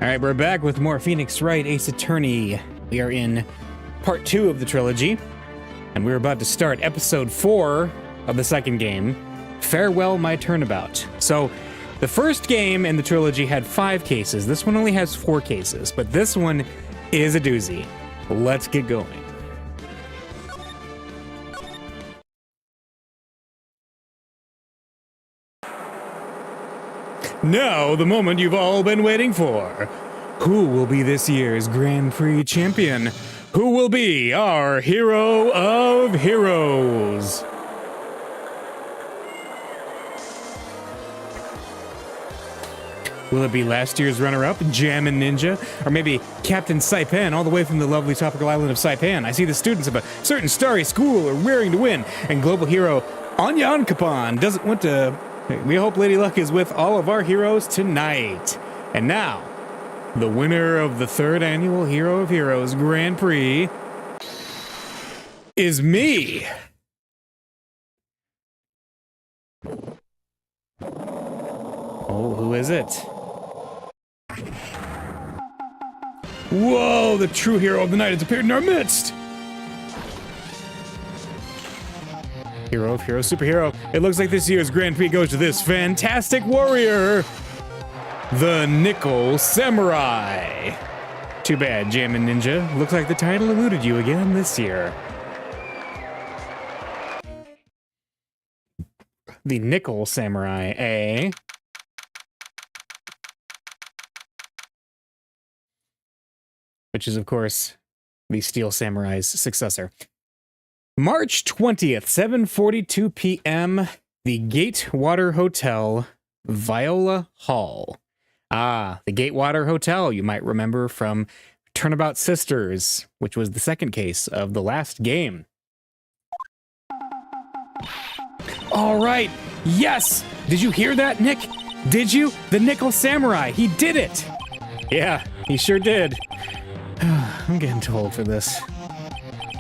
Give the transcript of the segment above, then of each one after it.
All right, we're back with more Phoenix Wright Ace Attorney. We are in part 2 of the trilogy, and we're about to start episode 4 of the second game, Farewell My Tournabout. So, the first game in the trilogy had 5 cases. This one only has 4 cases, but this one is a doozy. Let's get going. Now, the moment you've all been waiting for. Who will be this year's Grand Prix champion? Who will be our hero of heroes? Will it be last year's runner-up, Jammin' Ninja? Or maybe Captain Saipan, all the way from the lovely tropical island of Saipan? I see the students of a certain starry school are raring to win, and global hero Anya Ankapan doesn't want to... We hope Lady Luck is with all of our heroes tonight. And now, the winner of the 3rd annual Hero of Heroes Grand Prix is me. Oh, who is it? Whoa, the true hero of the night has appeared in our midst. Hero of Heroes, superhero. It looks like this year's Grand Prix goes to this fantastic warrior, the Nickel Samurai. Too bad, Jammin' Ninja. Looks like the title eluded you again this year. The Nickel Samurai, eh? Which is, of course, the Steel Samurai's successor. March 20th, 7:42 p.m., the Gatewater Hotel, Viola Hall. Ah, the Gatewater Hotel, you might remember from Tournabout Sisters, which was the second case of the last game. All right, yes! Did you hear that, Nick? Did you? The Nickel Samurai, he did it! Yeah, he sure did. I'm getting too old for this.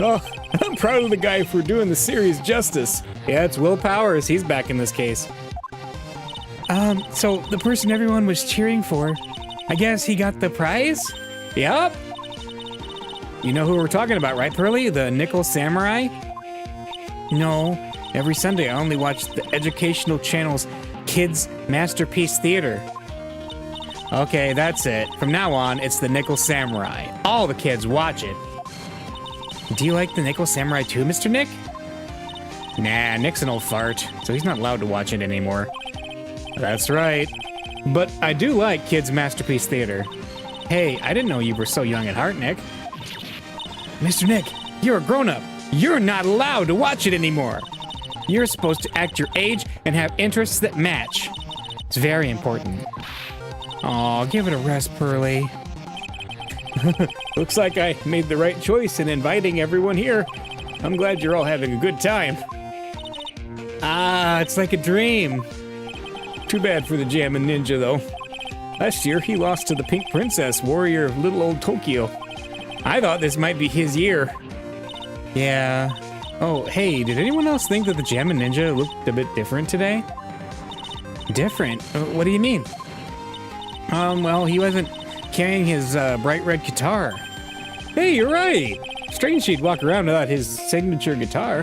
Oh, I'm proud of the guy for doing the series justice. Yeah, it's Will Powers. He's back in this case. So the person everyone was cheering for, I guess he got the prize? Yup. You know who we're talking about, right, Pearly? The Nickel Samurai? No. Every Sunday I only watch the educational channel's Kids Masterpiece Theater. Okay, that's it. From now on, it's the Nickel Samurai. All the kids watch it. Do you like the Nickel Samurai too, Mr. Nick? Nah, Nick's an old fart, so he's not allowed to watch it anymore. That's right. But I do like Kids Masterpiece Theater. Hey, I didn't know you were so young at heart, Nick. Mr. Nick, you're a grown-up. You're not allowed to watch it anymore. You're supposed to act your age and have interests that match. It's very important. Aw, give it a rest, Pearly. Looks like I made the right choice in inviting everyone here. I'm glad you're all having a good time. Ah, it's like a dream. Too bad for the Jammin' Ninja, though. Last year, he lost to the Pink Princess, warrior of little old Tokyo. I thought this might be his year. Yeah. Oh, hey, did anyone else think that the Jammin' Ninja looked a bit different today? Different? What do you mean? Well, he wasn't carrying his bright red guitar. Hey, you're right. Strange he'd walk around without his signature guitar.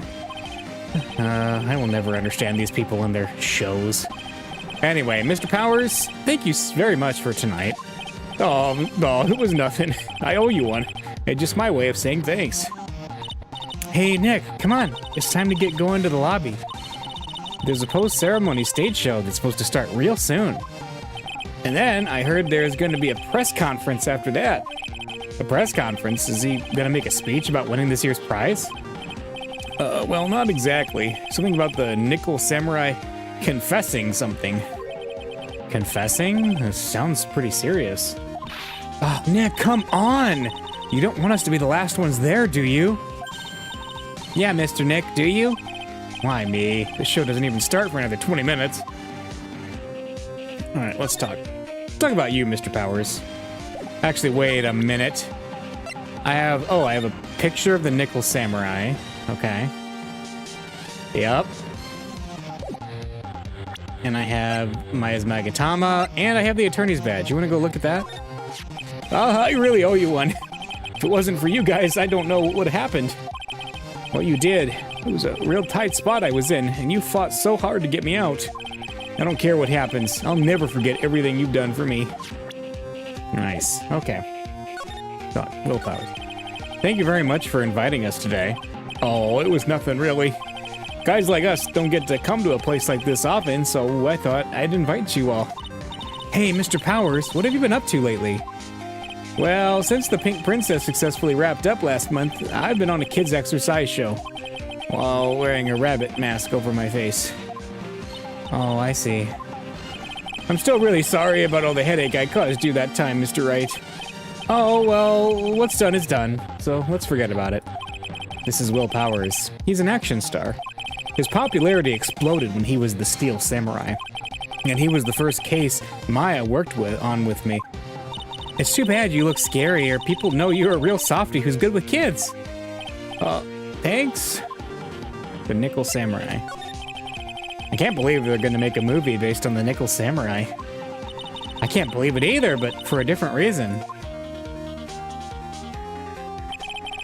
I will never understand these people and their shows. Anyway, Mr. Powers, thank you very much for tonight. Oh, it was nothing. I owe you one. It's just my way of saying thanks. Hey, Nick, come on. It's time to get going to the lobby. There's a post-ceremony stage show that's supposed to start real soon. And then I heard there's going to be a press conference after that. A press conference? Is he going to make a speech about winning this year's prize? Well, not exactly. Something about the Nickel Samurai confessing something. Confessing? That sounds pretty serious. Oh, Nick, come on! You don't want us to be the last ones there, do you? Yeah, Mr. Nick, do you? Why me? This show doesn't even start for another 20 minutes. All right, let's talk. Talk about you, Mr. Powers. Actually, wait a minute. I have a picture of the Nickel Samurai. Okay. Yep. And I have my Magatama, and I have the attorney's badge. You want to go look at that? I really owe you one. If it wasn't for you guys, I don't know what would have happened. What you did, it was a real tight spot I was in, and you fought so hard to get me out. I don't care what happens. I'll never forget everything you've done for me. Nice. Okay. Willpower. Thank you very much for inviting us today. Oh, it was nothing really. Guys like us don't get to come to a place like this often, so I thought I'd invite you all. Hey, Mr. Powers, what have you been up to lately? Well, since the Pink Princess successfully wrapped up last month, I've been on a kids' exercise show while wearing a rabbit mask over my face. Oh, I see. I'm still really sorry about all the headache I caused you that time, Mr. Wright. Oh, well, what's done is done, so let's forget about it. This is Will Powers. He's an action star. His popularity exploded when he was the Steel Samurai, and he was the first case Maya worked on with me. It's too bad you look scary, or people know you're a real softie who's good with kids. Thanks. The Nickel Samurai. I can't believe they're going to make a movie based on the Nickel Samurai. I can't believe it either, but for a different reason.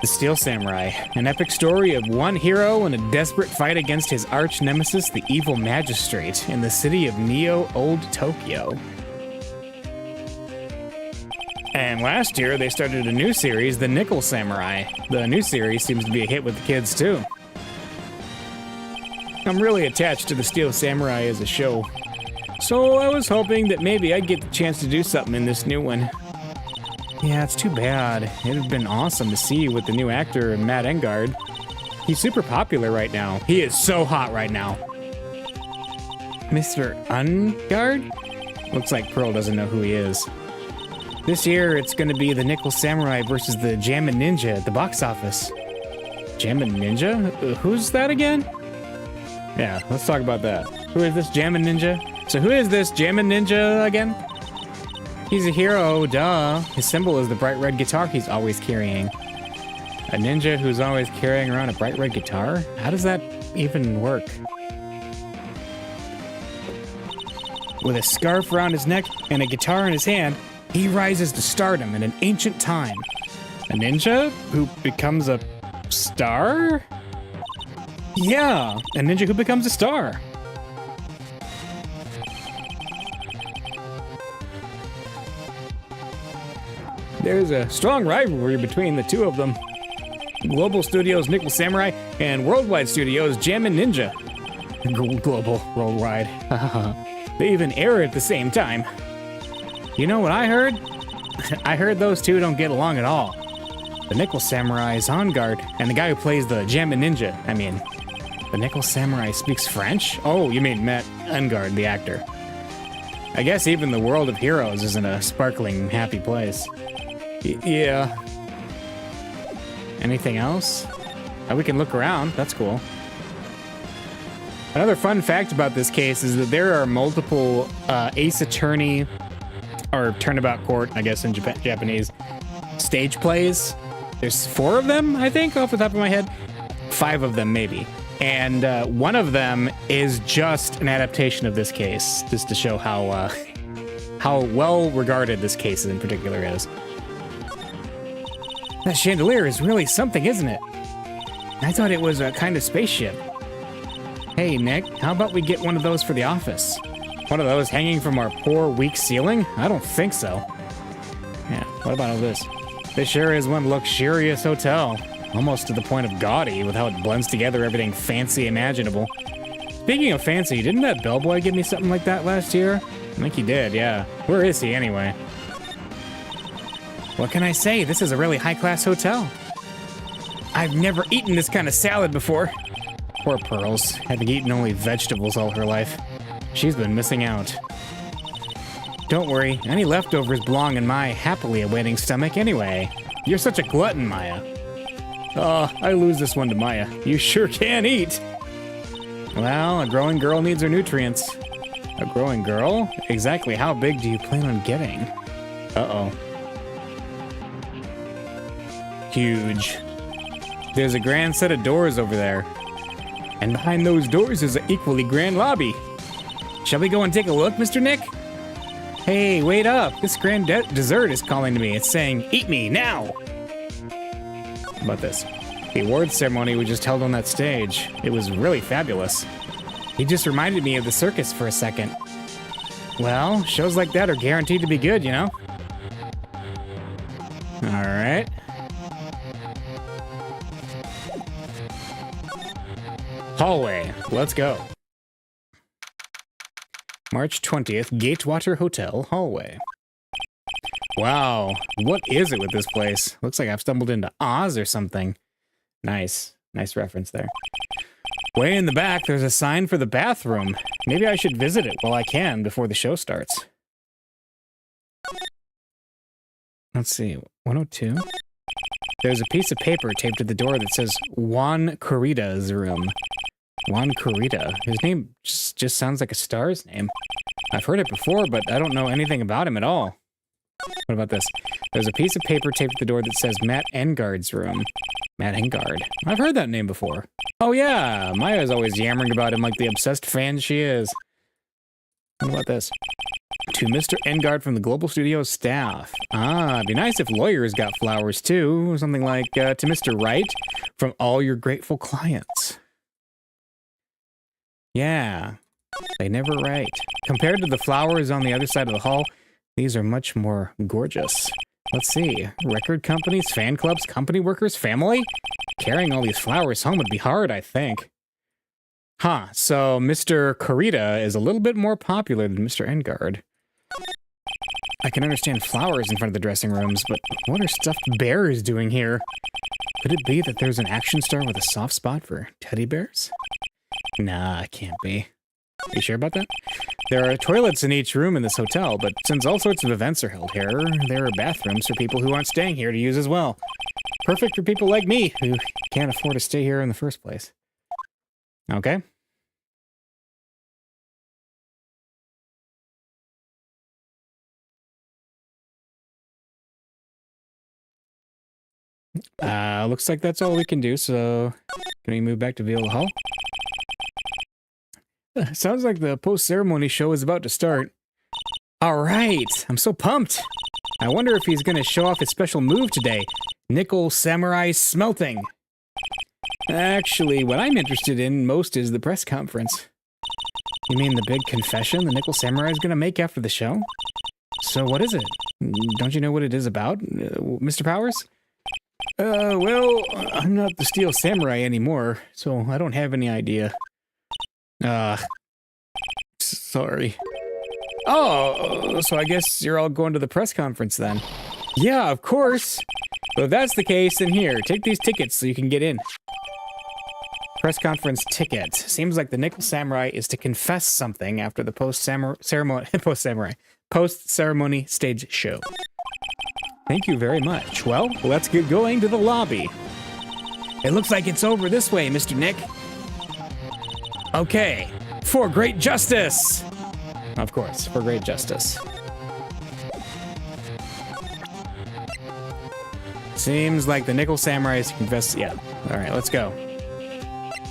The Steel Samurai, an epic story of one hero and a desperate fight against his arch nemesis, the evil magistrate, in the city of Neo, Old Tokyo. And last year, they started a new series, The Nickel Samurai. The new series seems to be a hit with the kids, too. I'm really attached to The Steel Samurai as a show, so I was hoping that maybe I'd get the chance to do something in this new one. Yeah, it's too bad. It'd have been awesome to see you with the new actor, Matt Engard. He's super popular right now. He is so hot right now. Mr. Engard? Looks like Pearl doesn't know who he is. This year, it's going to be the Nickel Samurai versus the Jammin' Ninja at the box office. Jammin' Ninja? Who's that again? Yeah, let's talk about that. Who is this Jammin' Ninja? So who is this Jammin' Ninja again? He's a hero, duh. His symbol is the bright red guitar he's always carrying. A ninja who's always carrying around a bright red guitar? How does that even work? With a scarf around his neck and a guitar in his hand, he rises to stardom in an ancient time. A ninja who becomes a star? Yeah, a ninja who becomes a star. There's a strong rivalry between the two of them. Global Studios' Nickel Samurai and Worldwide Studios' Jammin' Ninja. Global, worldwide. They even air at the same time. You know what I heard? I heard those two don't get along at all. The Nickel Samurai is on guard, and the guy who plays the Jammin' Ninja, the Nickel Samurai speaks French? Oh, you mean Matt Engard, the actor. I guess even the world of heroes isn't a sparkling, happy place. Yeah. Anything else? We can look around. That's cool. Another fun fact about this case is that there are multiple Ace Attorney, or Tournabout Court, I guess in Japanese, stage plays. There's 4 of them, I think, off the top of my head. 5 of them, maybe. And one of them is just an adaptation of this case, just to show how well regarded this case in particular is. That chandelier is really something, isn't it? I thought it was a kind of spaceship. Hey, Nick, how about we get one of those for the office? One of those hanging from our poor, weak ceiling? I don't think so. Yeah, what about all this? This sure is one luxurious hotel. Almost to the point of gaudy with how it blends together everything fancy imaginable. Speaking of fancy, didn't that bellboy give me something like that last year? I think he did, yeah. Where is he anyway? What can I say? This is a really high-class hotel. I've never eaten this kind of salad before. Poor Pearls, having eaten only vegetables all her life. She's been missing out. Don't worry, any leftovers belong in my happily awaiting stomach anyway. You're such a glutton, Maya. Oh, I lose this one to Maya. You sure can eat. Well, a growing girl needs her nutrients. A growing girl? Exactly how big do you plan on getting? Uh-oh. Huge. There's a grand set of doors over there. And behind those doors is an equally grand lobby. Shall we go and take a look, Mr. Nick? Hey, wait up. This grand dessert is calling to me. It's saying, eat me now. How about this? The awards ceremony we just held on that stage. It was really fabulous. He just reminded me of the circus for a second. Well, shows like that are guaranteed to be good, you know? All right. Hallway. Let's go. March 20th, Gatewater Hotel hallway. Wow, what is it with this place? Looks like I've stumbled into Oz or something. Nice. Nice reference there. Way in the back, there's a sign for the bathroom. Maybe I should visit it while I can before the show starts. Let's see, 102? There's a piece of paper taped to the door that says Juan Corrida's room. Juan Corrida. His name just sounds like a star's name. I've heard it before, but I don't know anything about him at all. What about this? There's a piece of paper taped to the door that says Matt Engard's room. Matt Engard. I've heard that name before. Oh yeah, Maya's always yammering about him like the obsessed fan she is. What about this? To Mr. Engard from the Global Studios staff. Ah, it'd be nice if lawyers got flowers too. Something like, to Mr. Wright from all your grateful clients. Yeah, they never write. Compared to the flowers on the other side of the hall, these are much more gorgeous. Let's see. Record companies, fan clubs, company workers, family? Carrying all these flowers home would be hard, I think. Huh, so Mr. Corrida is a little bit more popular than Mr. Engard. I can understand flowers in front of the dressing rooms, but what are stuffed bears doing here? Could it be that there's an action star with a soft spot for teddy bears? Nah, it can't be. You sure about that? There are toilets in each room in this hotel, but since all sorts of events are held here, there are bathrooms for people who aren't staying here to use as well. Perfect for people like me, who can't afford to stay here in the first place. Okay. Looks like that's all we can do, so can we move back to Viola Hall? Sounds like the post-ceremony show is about to start. All right, I'm so pumped. I wonder if he's going to show off his special move today, Nickel Samurai Smelting. Actually, what I'm interested in most is the press conference. You mean the big confession the Nickel Samurai is going to make after the show? So what is it? Don't you know what it is about, Mr. Powers? Well, I'm not the Steel Samurai anymore, so I don't have any idea. Sorry. Oh, so I guess you're all going to the press conference then. Yeah, of course. Well, if that's the case, then here, take these tickets so you can get in. Press conference ticket. Seems like the Nickel Samurai is to confess something after the post-ceremony stage show. Thank you very much. Well, let's get going to the lobby. It looks like it's over this way, Mr. Nick. Okay, for great justice! Of course, for great justice. Seems like the Nickel Samurai is to confess. Yeah, alright, let's go.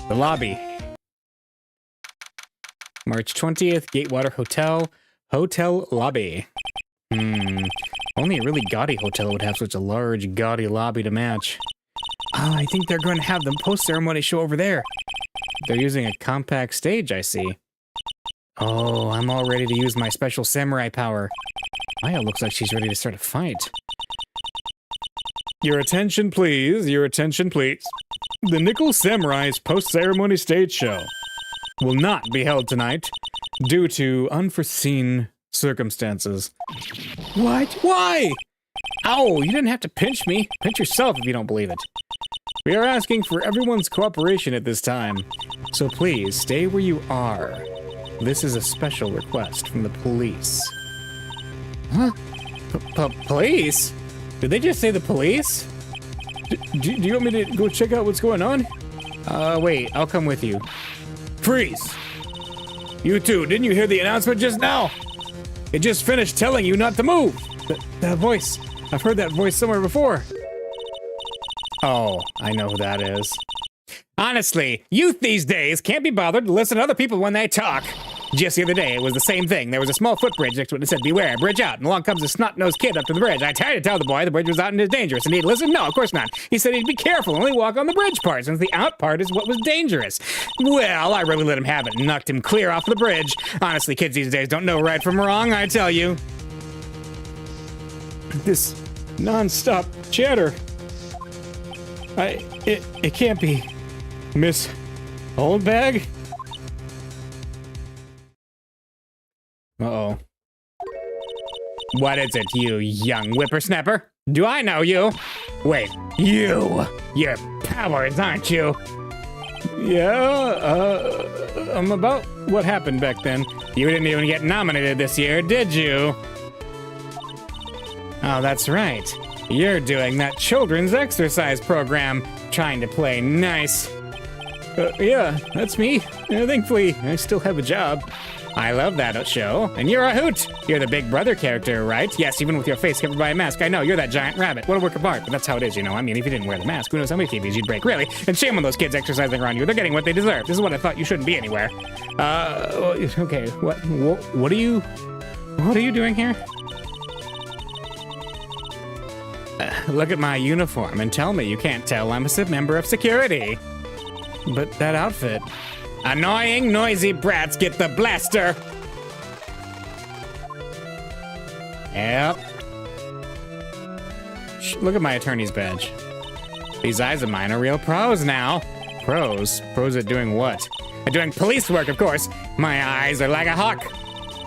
The lobby. March 20th, Gatewater Hotel. Hotel lobby. Only a really gaudy hotel would have such a large, gaudy lobby to match. Oh, I think they're going to have the post-ceremony show over there. They're using a compact stage, I see. Oh, I'm all ready to use my special samurai power. Maya looks like she's ready to start a fight. Your attention, please. Your attention, please. The Nickel Samurai's post-ceremony stage show will not be held tonight due to unforeseen circumstances. What? Why? Ow, you didn't have to pinch me. Pinch yourself if you don't believe it. We are asking for everyone's cooperation at this time, so please stay where you are. This is a special request from the police. Huh? Police? Did they just say the police? Do you want me to go check out what's going on? Wait, I'll come with you. Freeze! You two, didn't you hear the announcement just now? It just finished telling you not to move. That voice. I've heard that voice somewhere before. Oh, I know who that is. Honestly, youth these days can't be bothered to listen to other people when they talk. Just the other day, it was the same thing. There was a small footbridge next to it that said, beware, bridge out. And along comes a snot-nosed kid up to the bridge. I tried to tell the boy the bridge was out and is dangerous. And he'd listen? No, of course not. He said he'd be careful, only walk on the bridge part, since the out part is what was dangerous. Well, I really let him have it and knocked him clear off the bridge. Honestly, kids these days don't know right from wrong, I tell you. This non-stop chatter. It can't be Miss Oldbag? Uh-oh. What is it, you young whippersnapper? Do I know you? Wait, you're powers, aren't you? Yeah, about what happened back then. You didn't even get nominated this year, did you? Oh, that's right. You're doing that children's exercise program, trying to play nice. Yeah, that's me. Thankfully, I still have a job. I love that show. And you're a hoot. You're the Big Brother character, right? Yes, even with your face covered by a mask. I know, you're that giant rabbit. What a work of art. But that's how it is, you know. I mean, if you didn't wear the mask, who knows how many TVs you'd break, really? And shame on those kids exercising around you. They're getting what they deserve. This is what I thought you shouldn't be anywhere. Okay, what are you doing here? Look at my uniform and tell me you can't tell I'm a member of security. But that outfit... Annoying, noisy brats get the blaster! Yep. Shh, look at my attorney's badge. These eyes of mine are real pros now. Pros? Pros at doing what? At doing police work, of course. My eyes are like a hawk.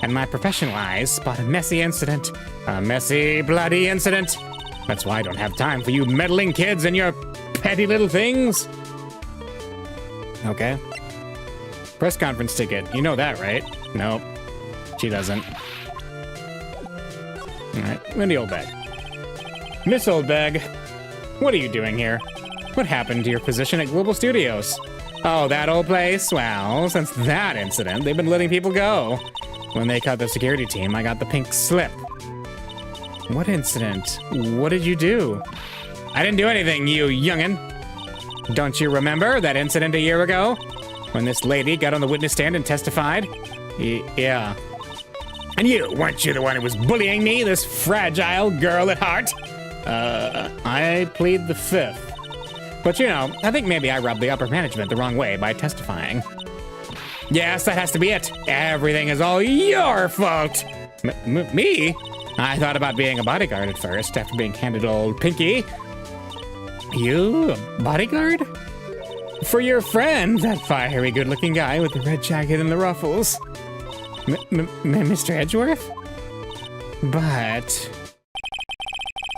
And my professional eyes spot a messy incident. A messy, bloody incident. That's why I don't have time for you meddling kids and your petty little things. Okay. Press conference ticket. You know that, right? Nope. She doesn't. Alright, Wendy Oldbag. Miss Oldbag, what are you doing here? What happened to your position at Global Studios? Oh, that old place? Well, since that incident, they've been letting people go. When they cut the security team, I got the pink slip. What incident? What did you do? I didn't do anything, you youngin'. Don't you remember that incident a year ago? When this lady got on the witness stand and testified? Yeah. And you, weren't you the one who was bullying me, this fragile girl at heart? I plead the fifth. But you know, I think maybe I rubbed the upper management the wrong way by testifying. Yes, that has to be it. Everything is all your fault. Me? I thought about being a bodyguard at first, after being handed old Pinky. You, a bodyguard? For your friend, that fiery good-looking guy with the red jacket and the ruffles. Mr. Edgeworth? But...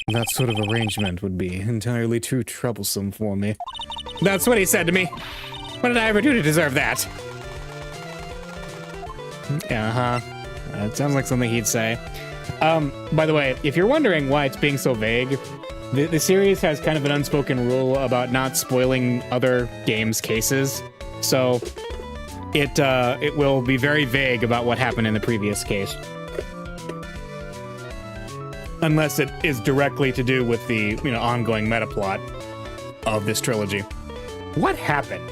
that sort of arrangement would be entirely too troublesome for me. That's what he said to me. What did I ever do to deserve that? Uh-huh. That sounds like something he'd say. By the way, if you're wondering why it's being so vague, the series has kind of an unspoken rule about not spoiling other games' cases, so it will be very vague about what happened in the previous case. Unless it is directly to do with the, ongoing meta plot of this trilogy. What happened?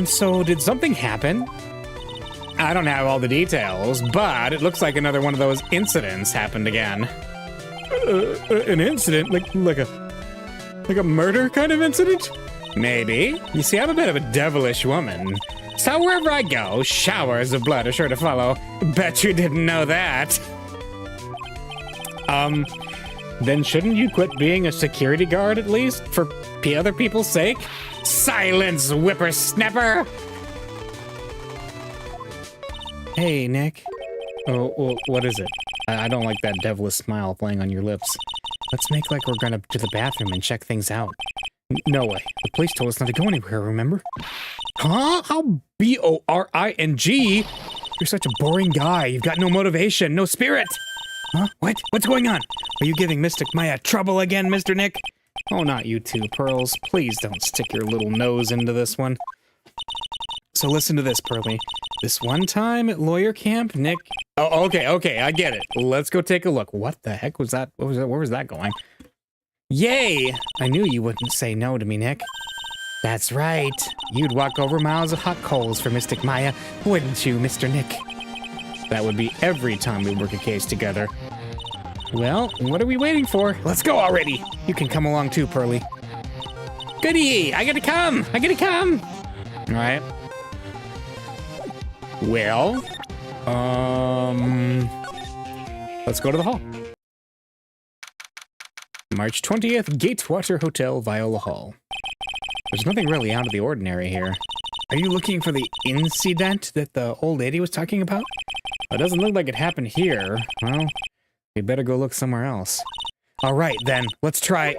So did something happen? I don't have all the details, but it looks like another one of those incidents happened again. An incident? Like a murder kind of incident? Maybe. You see, I'm a bit of a devilish woman. So wherever I go, showers of blood are sure to follow. Bet you didn't know that. Then shouldn't you quit being a security guard at least? For other people's sake? Silence, whippersnapper! Hey, Nick. Oh, well, what is it? I don't like that devilish smile playing on your lips. Let's make like we're going to the bathroom and check things out. No way. The police told us not to go anywhere, remember? Huh? How B-O-R-I-N-G? You're such a boring guy. You've got no motivation, no spirit. Huh? What? What's going on? Are you giving Mystic Maya trouble again, Mr. Nick? Oh, not you two, Pearls. Please don't stick your little nose into this one. So listen to this, Pearly. This one time at lawyer camp, Nick... Oh, okay, I get it. Let's go take a look. What the heck was that? Where was that going? Yay! I knew you wouldn't say no to me, Nick. That's right. You'd walk over miles of hot coals for Mystic Maya, wouldn't you, Mr. Nick? That would be every time we work a case together. Well, what are we waiting for? Let's go already. You can come along too, Pearly. Goody! I gotta come! I gotta come! All right. Well, let's go to the hall. March 20th, Gatewater Hotel, Viola Hall. There's nothing really out of the ordinary here. Are you looking for the incident that the old lady was talking about? It doesn't look like it happened here. Well, we better go look somewhere else. All right, then. Let's try...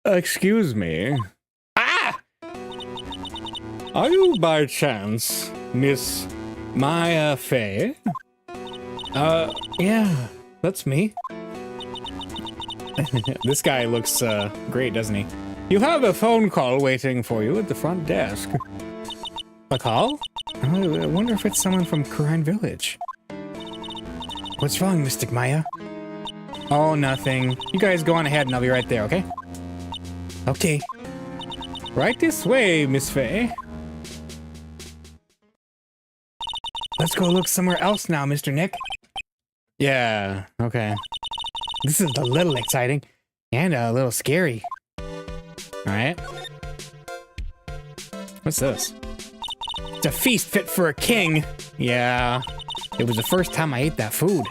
Excuse me. Ah! Are you by chance Miss Maya Fey? Yeah, that's me. This guy looks great, doesn't he? You have a phone call waiting for you at the front desk. A call? I wonder if it's someone from Kurine Village. What's wrong, Mystic Maya? Oh, nothing. You guys go on ahead and I'll be right there, okay? Okay. Right this way, Miss Fey. Let's go look somewhere else now, Mr. Nick. Yeah, okay. This is a little exciting and a little scary. Alright. What's this? It's a feast fit for a king. Yeah. It was the first time I ate that food.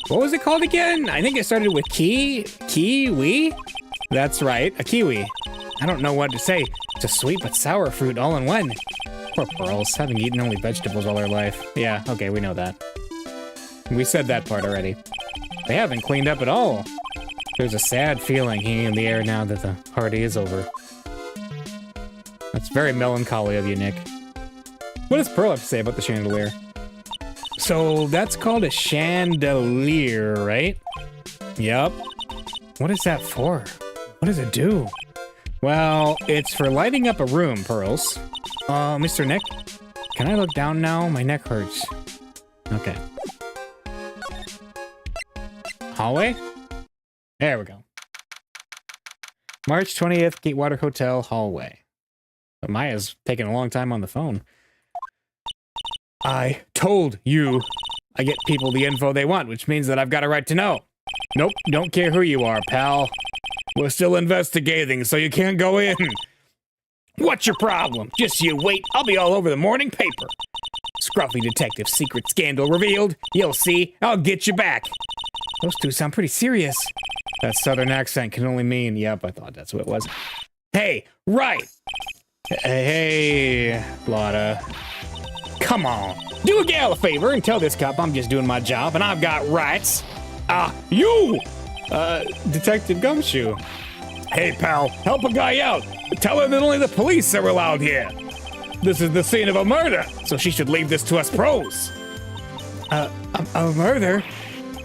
What was it called again? I think it started with kiwi? That's right, a kiwi. I don't know what to say. It's a sweet but sour fruit all in one. Poor Pearls, having eaten only vegetables all her life. Yeah, okay, we know that. We said that part already. They haven't cleaned up at all. There's a sad feeling hanging in the air now that the party is over. That's very melancholy of you, Nick. What does Pearl have to say about the chandelier? So that's called a chandelier, right? Yep. What is that for? What does it do? Well, it's for lighting up a room, Pearls. Mr. Nick? Can I look down now? My neck hurts. Okay. Hallway? There we go. March 20th, Gatewater Hotel, hallway. But Maya's taking a long time on the phone. I told you I get people the info they want, which means that I've got a right to know. Nope, don't care who you are, pal. We're still investigating, so you can't go in. What's your problem? Just you wait, I'll be all over the morning paper. Scruffy detective secret scandal revealed. You'll see, I'll get you back. Those two sound pretty serious. That southern accent can only mean, yep, I thought that's what it was. Hey, Wright! Hey, Lotta. Come on, do a gal a favor and tell this cop I'm just doing my job and I've got rights. You! Detective Gumshoe. Hey, pal, help a guy out. Tell her that only the police are allowed here. This is the scene of a murder, so she should leave this to us pros. A murder?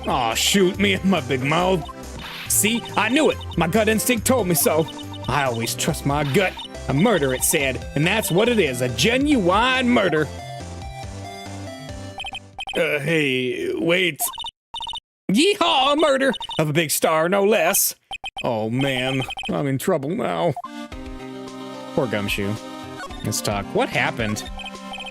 Aw, shoot me in my big mouth. See, I knew it. My gut instinct told me so. I always trust my gut. A murder, it said, and that's what it is, a genuine murder. Hey, wait. Yeehaw, a murder of a big star, no less. Oh man, I'm in trouble now. Poor Gumshoe. Let's talk. What happened?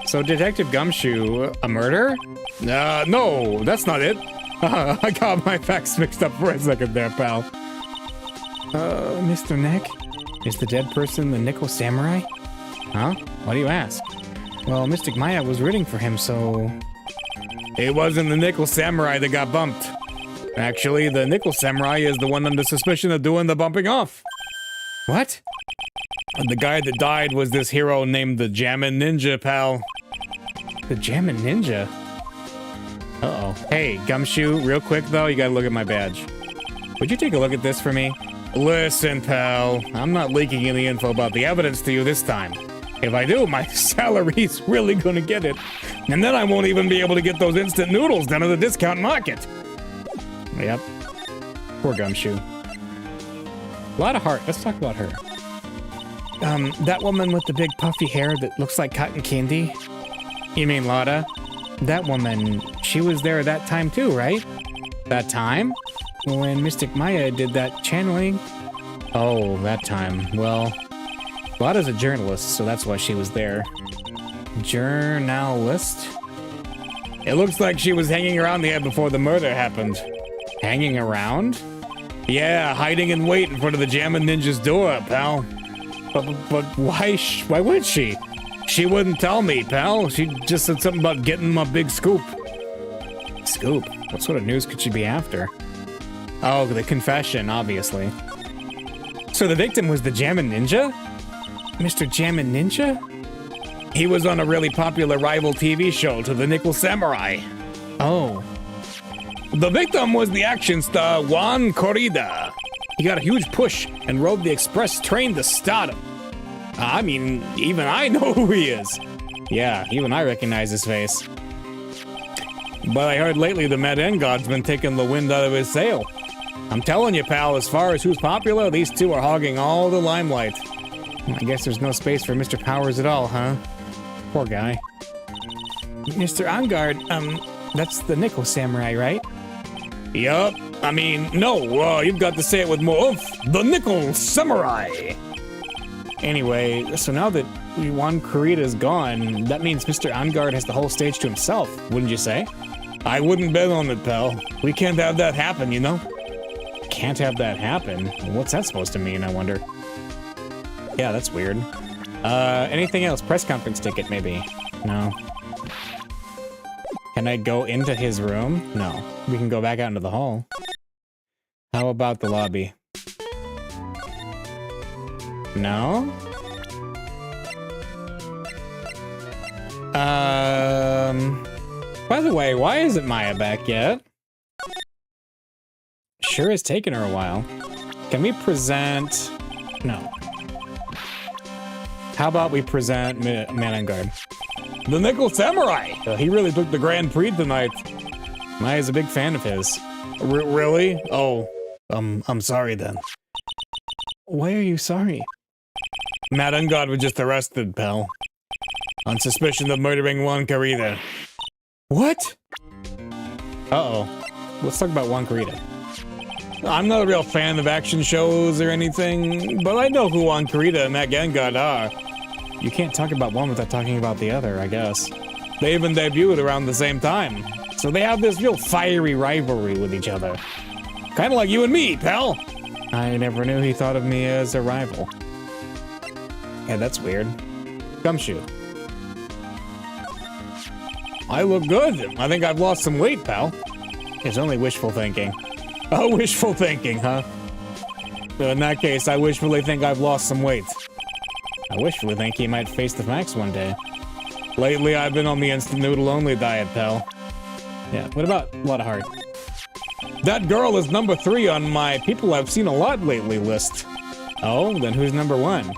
So Detective Gumshoe, a murder? No, that's not it. I got my facts mixed up for a second there, pal. Mr. Nick? Is the dead person the Nickel Samurai? Huh? Why do you ask? Well, Mystic Maya was rooting for him, so... It wasn't the Nickel Samurai that got bumped. Actually, the Nickel Samurai is the one under suspicion of doing the bumping off. What? The guy that died was this hero named the Jammin' Ninja, pal. The Jammin' Ninja? Uh-oh. Hey, Gumshoe, real quick, though, you gotta look at my badge. Would you take a look at this for me? Listen, pal, I'm not leaking any info about the evidence to you this time. If I do, my salary's really gonna get it. And then I won't even be able to get those instant noodles down at the discount market. Yep. Poor Gumshoe. A lot of heart. Let's talk about her. That woman with the big puffy hair that looks like cotton candy? You mean Lotta? That woman, she was there that time too, right? That time? When Mystic Maya did that channeling? Oh, that time. Well, Lada's a journalist, so that's why she was there. Journalist? It looks like she was hanging around the before the murder happened. Hanging around? Yeah, hiding in wait in front of the Jammin' Ninja's door, pal. But why would she? She wouldn't tell me, pal. She just said something about getting my big scoop. Scoop? What sort of news could she be after? Oh, the confession, obviously. So the victim was the Jammin' Ninja? Mr. Jammin' Ninja? He was on a really popular rival TV show to the Nickel Samurai. Oh. The victim was the action star Juan Corrida. He got a huge push and rode the express train to stardom. I mean, even I know who he is. Yeah, even I recognize his face. But I heard lately the Mad End God's been taking the wind out of his sail. I'm telling you, pal, as far as who's popular, these two are hogging all the limelight. I guess there's no space for Mr. Powers at all, huh? Poor guy. Mr. Angard, that's the Nickel Samurai, right? Yup. I mean, no, you've got to say it with more oomph. The Nickel Samurai! Anyway, so now that Juan Corrida's gone, that means Mr. Angard has the whole stage to himself, wouldn't you say? I wouldn't bet on it, pal. We can't have that happen, you know? Can't have that happen? What's that supposed to mean, I wonder? Yeah, that's weird. Anything else? Press conference ticket, maybe? No. Can I go into his room? No. We can go back out into the hall. How about the lobby? No? By the way, why isn't Maya back yet? Sure has taken her a while. Can we present... No. How about we present Manangard? The Nickel Samurai! He really took the Grand Prix tonight. Maya's a big fan of his. Really? Oh, I'm sorry then. Why are you sorry? Matt Ungod was just arrested, pal. On suspicion of murdering Juan Corrida. What? Uh-oh. Let's talk about Juan Corrida. I'm not a real fan of action shows or anything, but I know who Juan Corrida and Matt Gangard are. You can't talk about one without talking about the other, I guess. They even debuted around the same time, so they have this real fiery rivalry with each other. Kinda like you and me, pal! I never knew he thought of me as a rival. Yeah, that's weird. Gumshoe. I look good. I think I've lost some weight, pal. It's only wishful thinking. Oh, wishful thinking, huh? In that case, I wishfully think I've lost some weight. I wishfully think he might face the facts one day. Lately, I've been on the instant noodle only diet, pal. Yeah, what about Lotta Heart? That girl is number 3 on my people I've seen a lot lately list. Oh, then who's number 1?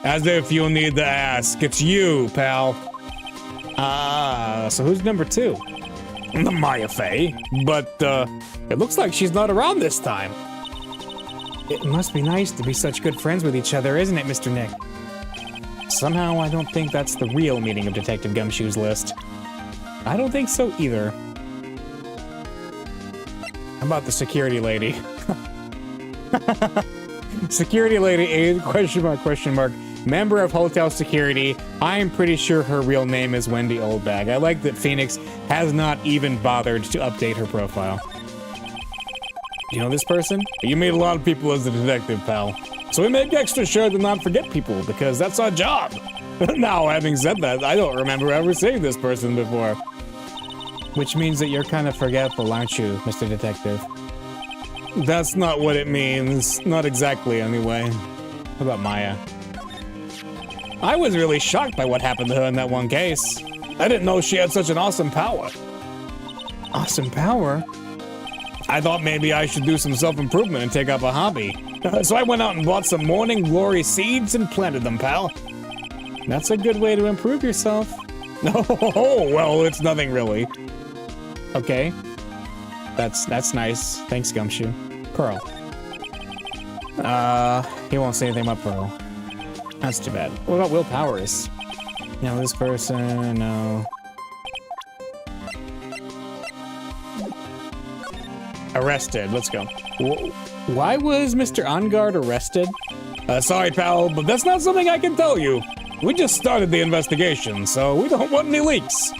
As if you need to ask. It's you, pal. So who's number 2? The Maya Fey. But, it looks like she's not around this time. It must be nice to be such good friends with each other, isn't it, Mr. Nick? Somehow, I don't think that's the real meaning of Detective Gumshoe's list. I don't think so either. How about the security lady? Security lady aide, question mark, member of hotel security. I'm pretty sure her real name is Wendy Oldbag. I like that Phoenix has not even bothered to update her profile. Do you know this person? You meet a lot of people as a detective, pal. So we make extra sure to not forget people, because that's our job. Now, having said that, I don't remember ever seeing this person before. Which means that you're kind of forgetful, aren't you, Mr. Detective? That's not what it means. Not exactly, anyway. What about Maya? I was really shocked by what happened to her in that one case. I didn't know she had such an awesome power. Awesome power? I thought maybe I should do some self-improvement and take up a hobby. So I went out and bought some morning glory seeds and planted them, pal. That's a good way to improve yourself. Oh, well, it's nothing really. Okay. That's nice. Thanks, Gumshoe. Pearl. He won't say anything about Pearl. That's too bad. What about Will Powers? No, this person, no. Arrested. Let's go. Why was Mr. Angard arrested? Sorry, pal, but that's not something I can tell you. We just started the investigation, so we don't want any leaks.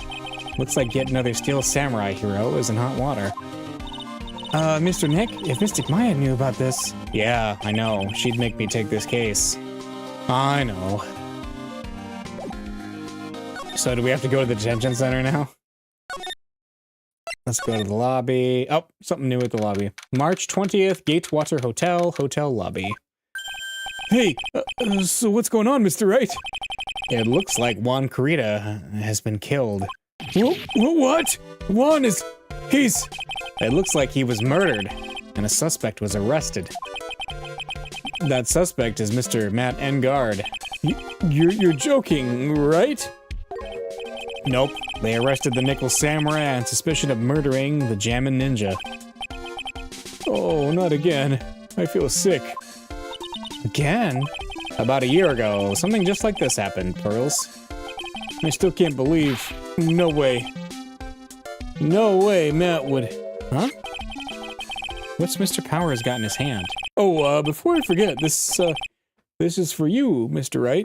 Looks like yet another Steel Samurai hero is in hot water. Mr. Nick, if Mystic Maya knew about this... Yeah, I know. She'd make me take this case. I know. So do we have to go to the detention center now? Let's go to the lobby. Oh, something new at the lobby. March 20th, Gatewater Hotel, hotel lobby. Hey, so what's going on, Mr. Wright? It looks like Juan Kurita has been killed. What? Juan is... he's... It looks like he was murdered, and a suspect was arrested. That suspect is Mr. Matt Engard. You're joking, right? Nope. They arrested the Nickel Samurai on suspicion of murdering the Jammin' Ninja. Oh, not again. I feel sick. Again? About a year ago, something just like this happened, Pearls. I still can't believe. No way. No way Matt would... Huh? What's Mr. Powers got in his hand? Oh, before I forget, this is for you, Mr. Wright.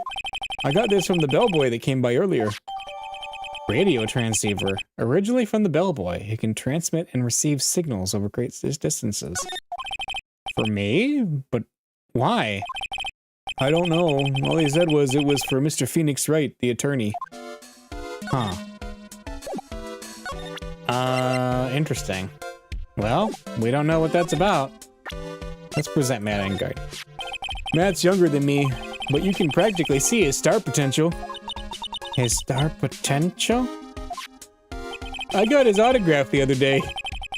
I got this from the bellboy that came by earlier. Radio transceiver. Originally from the bellboy, it can transmit and receive signals over great distances. For me? But why? I don't know. All he said was it was for Mr. Phoenix Wright, the attorney. Huh. Interesting. Well, we don't know what that's about. Let's present Matt Engard. Matt's younger than me, but you can practically see his star potential. His star potential? I got his autograph the other day.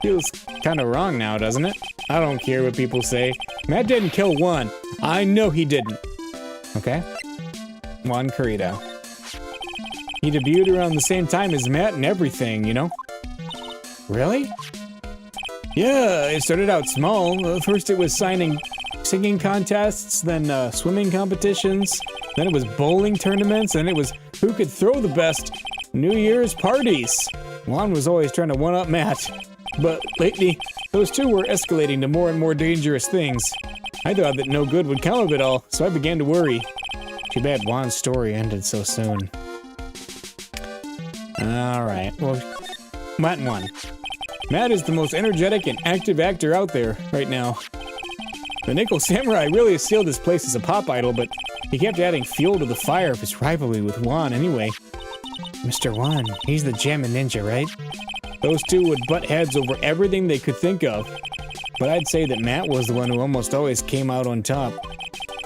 Feels kind of wrong now, doesn't it? I don't care what people say. Matt didn't kill Juan. I know he didn't. Okay? Juan Kurita. He debuted around the same time as Matt and everything, you know? Really? Yeah, it started out small. First it was singing contests, then swimming competitions, then it was bowling tournaments, and it was who could throw the best New Year's parties. Juan was always trying to one-up Matt. But lately, those two were escalating to more and more dangerous things. I thought that no good would come of it all, so I began to worry. Too bad Juan's story ended so soon. Alright, well, Matt won. Matt is the most energetic and active actor out there right now. The Nickel Samurai really sealed his place as a pop idol, but he kept adding fuel to the fire of his rivalry with Juan anyway. Mr. Juan, he's the Jammin' Ninja, right? Those two would butt heads over everything they could think of. But I'd say that Matt was the one who almost always came out on top.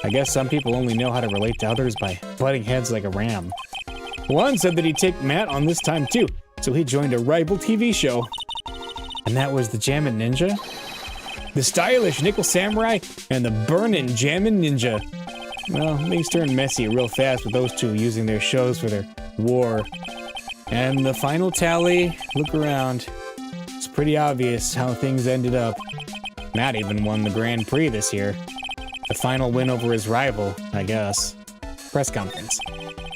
I guess some people only know how to relate to others by butting heads like a ram. Juan said that he'd take Matt on this time too, so he joined a rival TV show. And that was the Jammin' Ninja? The stylish Nickel Samurai and the burnin' Jammin' Ninja. Well, things turned messy real fast with those two using their shows for their war. And the final tally, look around. It's pretty obvious how things ended up. Matt even won the Grand Prix this year. The final win over his rival, I guess. Press conference.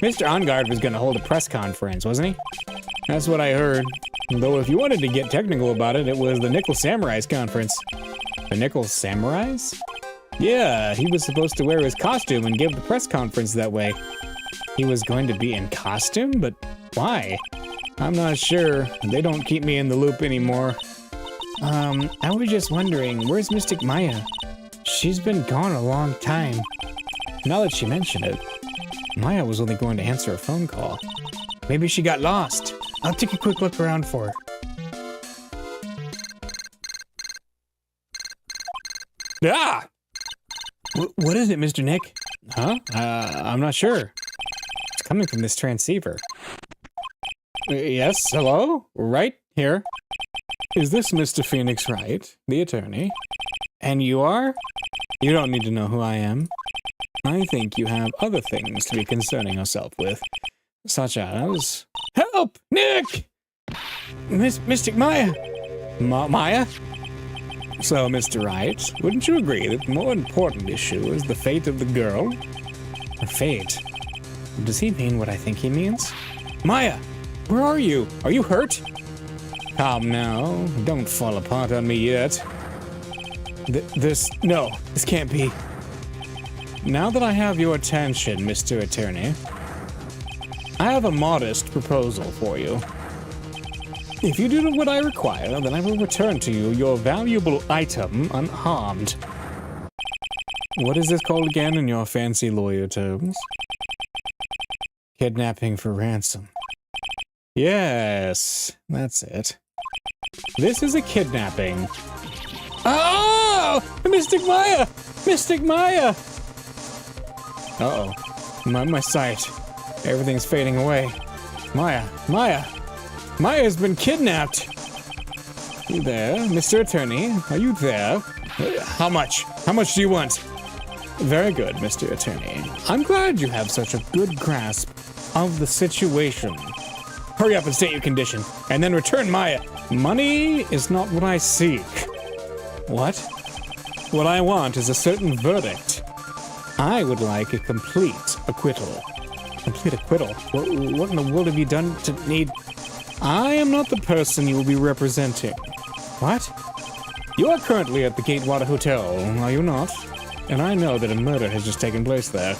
Mr. Engard was gonna hold a press conference, wasn't he? That's what I heard. Though if you wanted to get technical about it, it was the Nickel Samurai's conference. The Nickel Samurai's? Yeah, he was supposed to wear his costume and give the press conference that way. He was going to be in costume, but why? I'm not sure. They don't keep me in the loop anymore. I was just wondering, where's Mystic Maya? She's been gone a long time. Now that she mentioned it, Maya was only going to answer a phone call. Maybe she got lost. I'll take a quick look around for her. Ah! What is it, Mr. Nick? Huh? I'm not sure. It's coming from this transceiver. Yes, hello? Right here. Is this Mr. Phoenix Wright, the attorney? And you are? You don't need to know who I am. I think you have other things to be concerning yourself with, such as... Help! Nick! Mystic Maya! Maya? So, Mr. Wright, wouldn't you agree that the more important issue is the fate of the girl? Her fate? Does he mean what I think he means? Maya! Where are you? Are you hurt? Calm now. Don't fall apart on me yet. No, this can't be. Now that I have your attention, Mr. Attorney, I have a modest proposal for you. If you do what I require, then I will return to you your valuable item unharmed. What is this called again in your fancy lawyer terms? Kidnapping for ransom. Yes, that's it. This is a kidnapping. Oh! Mystic Maya! Mystic Maya! Uh-oh. My sight. Everything's fading away. Maya! Maya's been kidnapped! You there, Mr. Attorney? Are you there? How much? How much do you want? Very good, Mr. Attorney. I'm glad you have such a good grasp of the situation. Hurry up and state your condition, and then return Maya. Money is not what I seek. What? What I want is a certain verdict. I would like a complete acquittal. Complete acquittal? What in the world have you done to need? I am not the person you will be representing. What? You are currently at the Gatewater Hotel, are you not? And I know that a murder has just taken place there.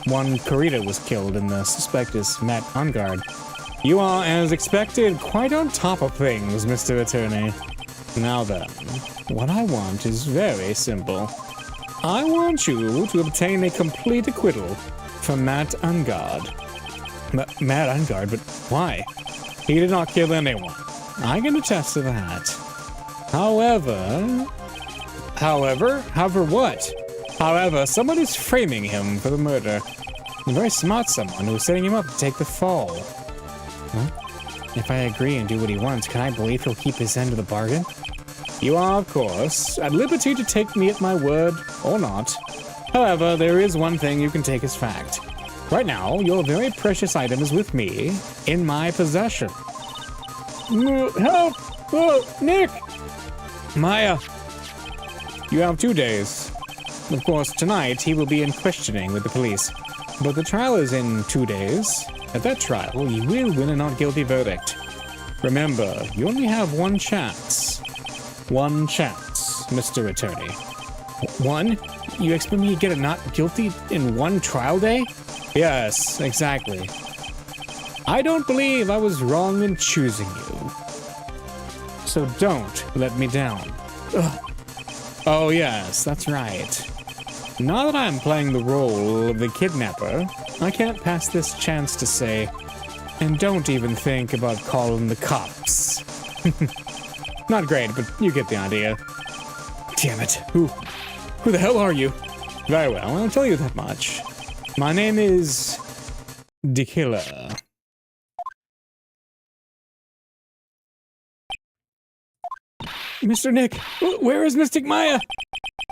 One Karita was killed and the suspect is Matt Ungard. You are, as expected, quite on top of things, Mr. Attorney. Now then, what I want is very simple. I want you to obtain a complete acquittal from Matt Ungard. Matt Ungard? But why? He did not kill anyone. I can attest to that. However what? However, someone is framing him for the murder. A very smart someone who is setting him up to take the fall. Huh? If I agree and do what he wants, can I believe he'll keep his end of the bargain? You are, of course, at liberty to take me at my word, or not. However, there is one thing you can take as fact. Right now, your very precious item is with me, in my possession. Help! Oh, Nick! Maya! You have 2 days. Of course, tonight he will be in questioning with the police. But the trial is in 2 days. At that trial, you will win a not guilty verdict. Remember, you only have one chance. One chance, Mr. Attorney. One? You expect me to get a not guilty in one trial day? Yes, exactly. I don't believe I was wrong in choosing you. So don't let me down. Ugh. Oh yes, that's right. Now that I'm playing the role of the kidnapper, I can't pass this chance to say, and don't even think about calling the cops. Not great, but you get the idea. Damn it. Who the hell are you? Very well, I'll tell you that much. My name is... The Killer. Mr. Nick, where is Mystic Maya?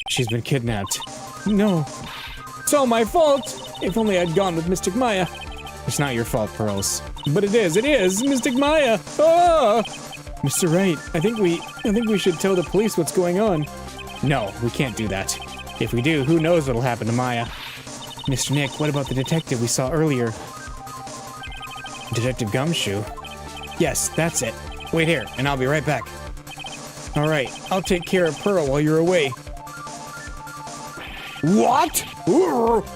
She's been kidnapped. No. It's all my fault. If only I'd gone with Mystic Maya. It's not your fault, Pearls. But it is Mystic Maya. Oh! Mr. Wright, I think we should tell the police what's going on. No, we can't do that. If we do, who knows what'll happen to Maya. Mr. Nick, what about the detective we saw earlier? Detective Gumshoe? Yes, that's it. Wait here, and I'll be right back. All right, I'll take care of Pearl while you're away. What?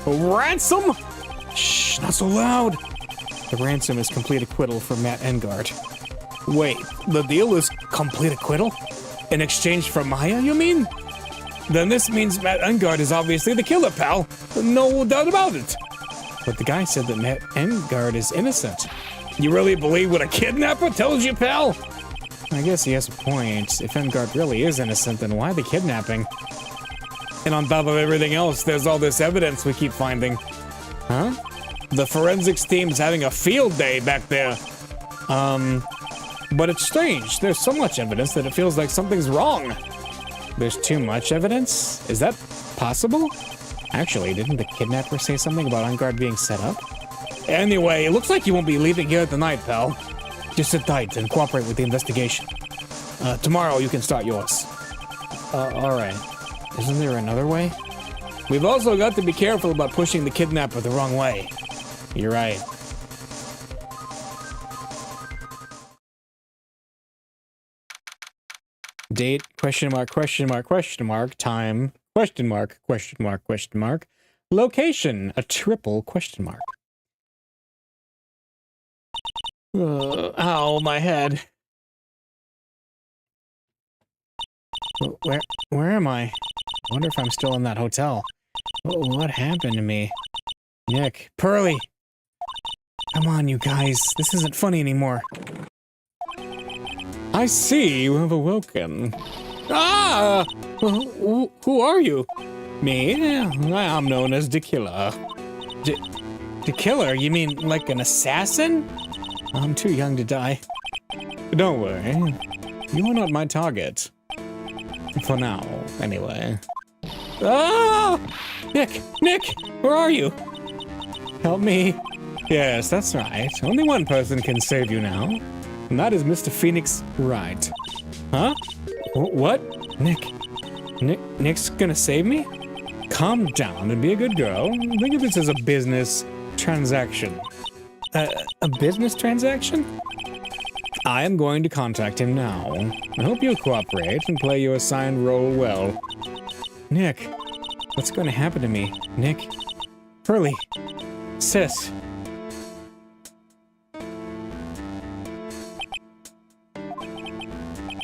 Ransom? Shh, not so loud. The ransom is complete acquittal for Matt Ungard. Wait, the deal is complete acquittal? In exchange for Maya, you mean? Then this means Matt Ungard is obviously the killer, pal. No doubt about it. But the guy said that Matt Ungard is innocent. You really believe what a kidnapper tells you, pal? I guess he has a point. If Ungard really is innocent, then why the kidnapping? And on top of everything else, there's all this evidence we keep finding. Huh? The forensics team's having a field day back there. But it's strange. There's so much evidence that it feels like something's wrong. There's too much evidence? Is that possible? Actually, didn't the kidnapper say something about Ungard being set up? Anyway, it looks like you won't be leaving here tonight, pal. Just sit tight and cooperate with the investigation. Tomorrow you can start yours. Alright. Isn't there another way? We've also got to be careful about pushing the kidnapper the wrong way. You're right. Date, question mark, time, Question mark, question mark, question mark. Location, a triple question mark. Ow, my head. Where am I? I wonder if I'm still in that hotel. What happened to me? Nick, Pearly! Come on, you guys. This isn't funny anymore. I see you have awoken. Ah! Who are you? Me? I'm known as the Killer. The Killer? You mean like an assassin? I'm too young to die. Don't worry. You are not my target. For now, anyway. Ah! Nick! Nick! Where are you? Help me. Yes, that's right. Only one person can save you now. And that is Mr. Phoenix Wright. Huh? What? Nick's gonna save me? Calm down and be a good girl. Think of this as a business transaction. A business transaction? I am going to contact him now. I hope you'll cooperate and play your assigned role well. Nick, what's going to happen to me? Nick? Pearly? Sis?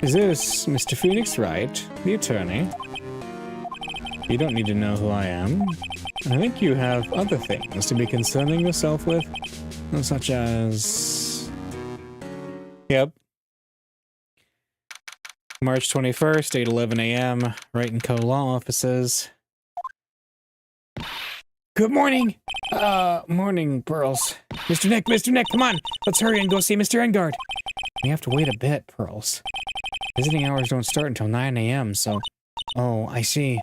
Is this Mr. Phoenix Wright, the attorney? You don't need to know who I am. I think you have other things to be concerning yourself with, such as... Yep. March 21st, 8:11 a.m., Wright & Co. Law Offices. Good morning! Morning, Pearls. Mr. Nick, come on! Let's hurry and go see Mr. Engard. We have to wait a bit, Pearls. Visiting hours don't start until 9 a.m., so... Oh, I see.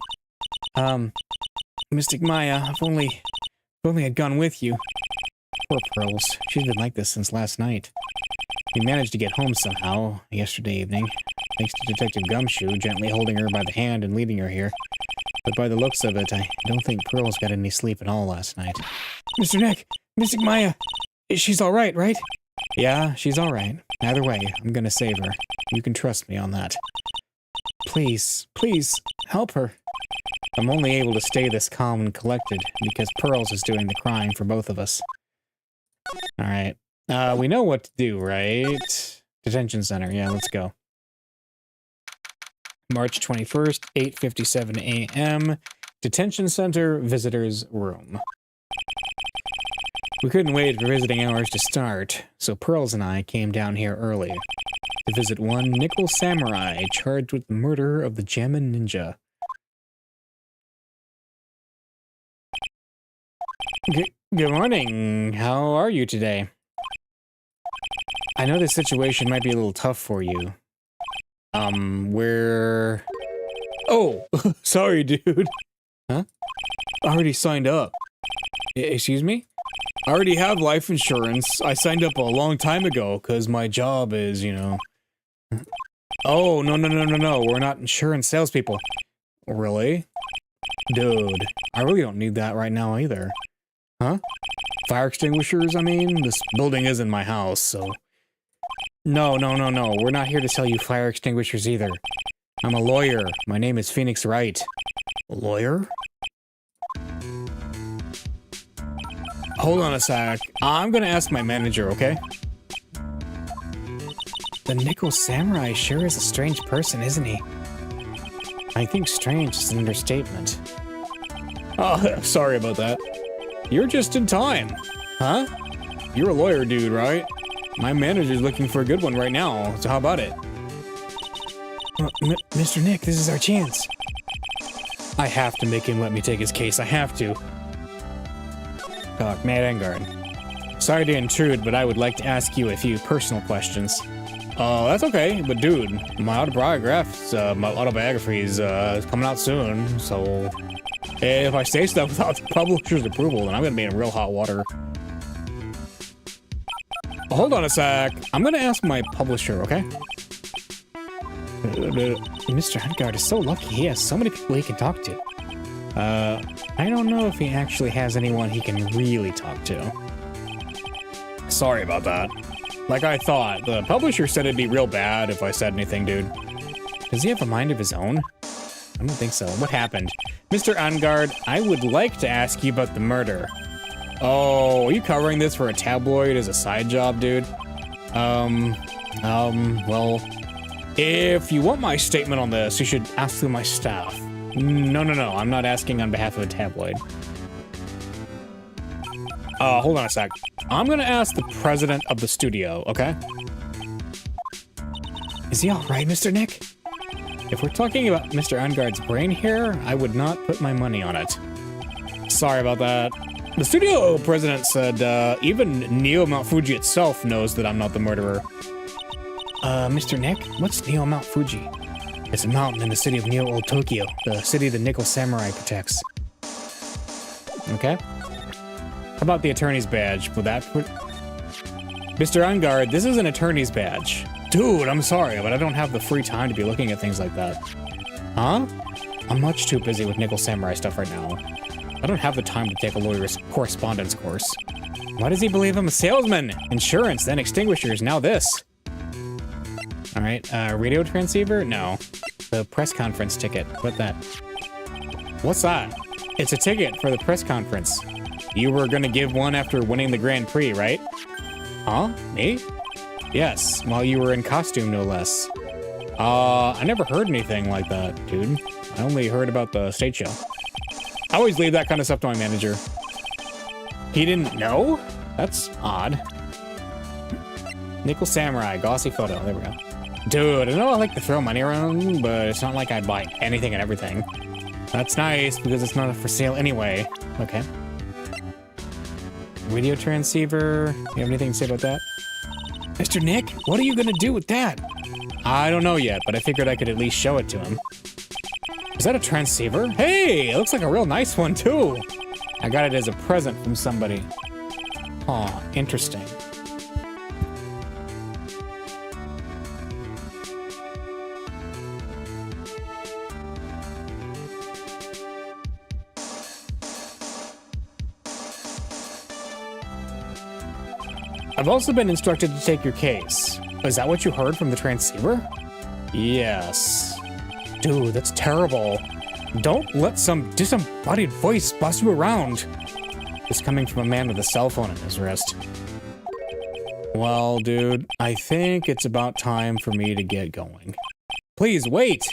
Mystic Maya, if only I'd gone with you. Poor Pearls. She's been like this since last night. We managed to get home somehow yesterday evening, thanks to Detective Gumshoe gently holding her by the hand and leading her here. But by the looks of it, I don't think Pearls got any sleep at all last night. Mr. Nick! Mystic Maya! She's alright, right? Yeah, she's alright. Either way, I'm gonna save her. You can trust me on that. Please, help her. I'm only able to stay this calm and collected because Pearls is doing the crying for both of us. Alright. We know what to do, right? Detention center. Yeah, let's go. March 21st, 8:57 a.m. Detention center visitors room. We couldn't wait for visiting hours to start, so Pearls and I came down here early to visit one Nickel Samurai charged with the murder of the Jammin Ninja. Good morning. How are you today? I know this situation might be a little tough for you. We're... Oh, sorry, dude. Huh? I already signed up. Excuse me? I already have life insurance. I signed up a long time ago, because my job is, you know... Oh, no. We're not insurance salespeople. Really? Dude, I really don't need that right now either. Huh? Fire extinguishers, I mean? This building isn't my house, so... No. We're not here to sell you fire extinguishers either. I'm a lawyer. My name is Phoenix Wright. A lawyer? Hold on a sec. I'm gonna ask my manager, okay? The Nickel Samurai sure is a strange person, isn't he? I think strange is an understatement. Oh, sorry about that. You're just in time. Huh? You're a lawyer dude, right? My manager's looking for a good one right now, so how about it? Mr. Nick, this is our chance. I have to make him let me take his case. I have to. Matt Engard. Sorry to intrude, but I would like to ask you a few personal questions. That's okay, but dude, my autobiography is coming out soon, so if I say stuff without the publisher's approval, then I'm gonna be in real hot water. Hold on a sec. I'm gonna ask my publisher, okay? Mr. Engard is so lucky. He has so many people he can talk to. I don't know if he actually has anyone he can really talk to. Sorry about that. Like I thought, the publisher said it'd be real bad if I said anything, dude. Does he have a mind of his own? I don't think so. What happened? Mr. Angard, I would like to ask you about the murder. Oh, are you covering this for a tabloid as a side job, dude? Well, if you want my statement on this, you should ask through my staff. No, I'm not asking on behalf of a tabloid. Hold on a sec. I'm gonna ask the president of the studio, okay? Is he all right, Mr. Nick? If we're talking about Mr. Angard's brain here, I would not put my money on it. Sorry about that. The studio president said, even Neo Mount Fuji itself knows that I'm not the murderer. Mr. Nick, what's Neo Mount Fuji? It's a mountain in the city of Neo Old Tokyo, the city the Nickel Samurai protects. Okay. How about the attorney's badge? Would that put... Mr. Angard, this is an attorney's badge. Dude, I'm sorry, but I don't have the free time to be looking at things like that. Huh? I'm much too busy with Nickel Samurai stuff right now. I don't have the time to take a lawyer's correspondence course. Why does he believe I'm a salesman? Insurance, then extinguishers, now this. All right, radio transceiver? No. The press conference ticket. What that? What's that? It's a ticket for the press conference. You were gonna give one after winning the Grand Prix, right? Huh? Me? Yes, while you were in costume, no less. I never heard anything like that, dude. I only heard about the stage show. I always leave that kind of stuff to my manager. He didn't know? That's odd. Nickel Samurai, glossy photo. There we go. Dude, I know I like to throw money around, but it's not like I buy anything and everything. That's nice, because it's not for sale anyway. Okay. Radio transceiver. You have anything to say about that? Mr. Nick, what are you gonna do with that? I don't know yet, but I figured I could at least show it to him. Is that a transceiver? Hey, it looks like a real nice one, too. I got it as a present from somebody. Oh, interesting. I've also been instructed to take your case. Is that what you heard from the transceiver? Yes. Dude, that's terrible. Don't let some disembodied voice boss you around. It's coming from a man with a cell phone in his wrist. Well, dude, I think it's about time for me to get going. Please, wait!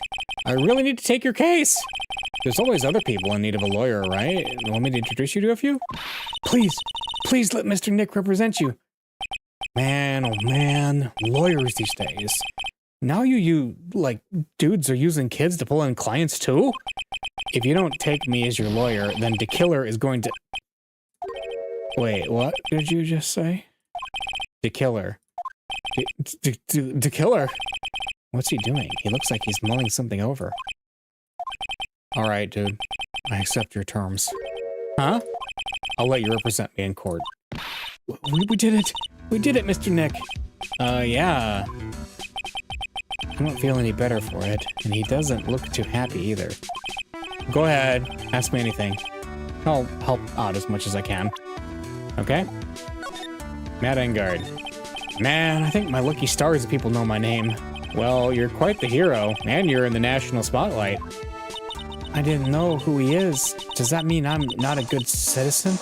I really need to take your case! There's always other people in need of a lawyer, right? You want me to introduce you to a few? Please, please let Mr. Nick represent you. Man, oh man, lawyers these days. Now like, dudes are using kids to pull in clients too? If you don't take me as your lawyer, then the killer is going to... Wait, what did you just say? The killer. The killer? What's he doing? He looks like he's mulling something over. Alright, dude. I accept your terms. Huh? I'll let you represent me in court. We did it! We did it, Mr. Nick! Yeah. I don't feel any better for it, and he doesn't look too happy either. Go ahead, ask me anything. I'll help out as much as I can. Okay? Matt Engard. Man, I think my lucky stars if people know my name. Well, you're quite the hero, and you're in the national spotlight. I didn't know who he is. Does that mean I'm not a good citizen?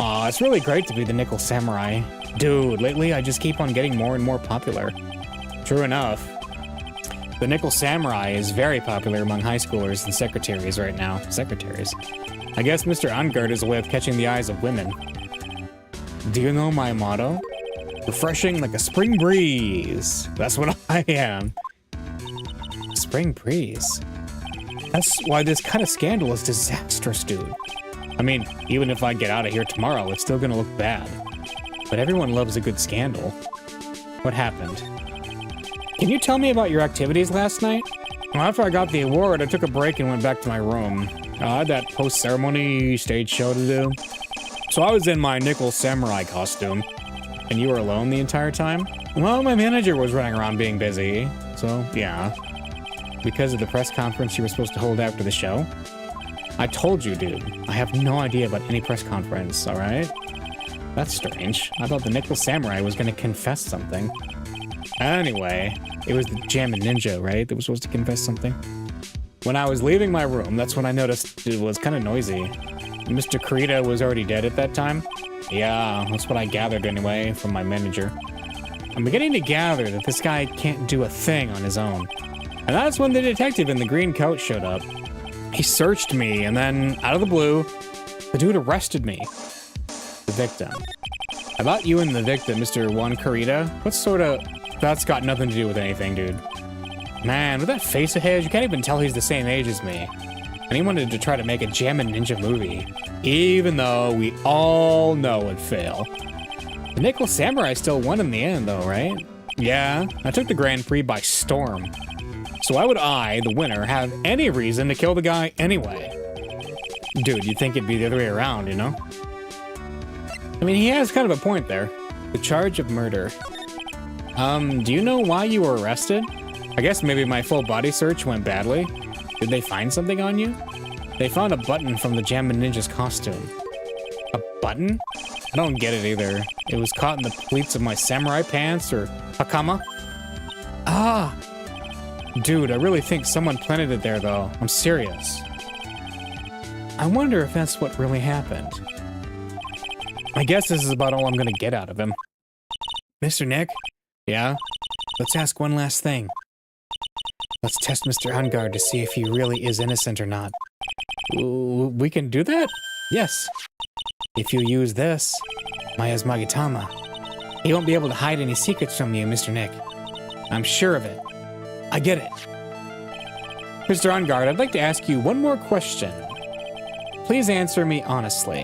Aw, it's really great to be the Nickel Samurai. Dude, lately I just keep on getting more and more popular. True enough. The Nickel Samurai is very popular among high schoolers and secretaries right now. Secretaries. I guess Mr. Angard is a way of catching the eyes of women. Do you know my motto? Refreshing like a spring breeze. That's what I am. Spring breeze? That's why this kind of scandal is disastrous, dude. I mean, even if I get out of here tomorrow, it's still gonna look bad. But everyone loves a good scandal. What happened? Can you tell me about your activities last night? Well, after I got the award, I took a break and went back to my room. I had that post-ceremony stage show to do. So I was in my Nickel Samurai costume. And you were alone the entire time? Well, my manager was running around being busy. So, yeah. Because of the press conference you were supposed to hold after the show? I told you, dude. I have no idea about any press conference, alright? That's strange. I thought the Nickel Samurai was gonna confess something. Anyway, it was the Jammin' Ninja, right? That was supposed to confess something? When I was leaving my room, that's when I noticed it was kind of noisy. Mr. Kurita was already dead at that time. Yeah, that's what I gathered anyway from my manager. I'm beginning to gather that this guy can't do a thing on his own. And that's when the detective in the green coat showed up. He searched me, and then, out of the blue, the dude arrested me. The victim. About you and the victim, Mr. Juan Kurita, what sort of... That's got nothing to do with anything, dude. Man, with that face of his, you can't even tell he's the same age as me. And he wanted to try to make a Jammin' Ninja movie, even though we all know it'd fail. The Nickel Samurai still won in the end, though, right? Yeah, I took the Grand Prix by storm. So why would I, the winner, have any reason to kill the guy anyway? Dude, you'd think it'd be the other way around, you know? I mean, he has kind of a point there. The charge of murder. Do you know why you were arrested? I guess maybe my full body search went badly. Did they find something on you? They found a button from the Jammin' Ninja's costume. A button? I don't get it either. It was caught in the pleats of my samurai pants or hakama? Ah! Dude, I really think someone planted it there, though. I'm serious. I wonder if that's what really happened. I guess this is about all I'm gonna get out of him. Mr. Nick? Yeah? Let's ask one last thing. Let's test Mr. Ungard to see if he really is innocent or not. We can do that? Yes. If you use this, Maya's Magitama, he won't be able to hide any secrets from you, Mr. Nick. I'm sure of it. I get it. Mr. Ungard, I'd like to ask you one more question. Please answer me honestly.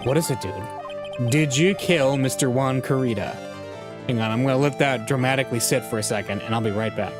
What is it, dude? Did you kill Mr. Juan Kurita? Hang on, I'm gonna let that dramatically sit for a second, and I'll be right back.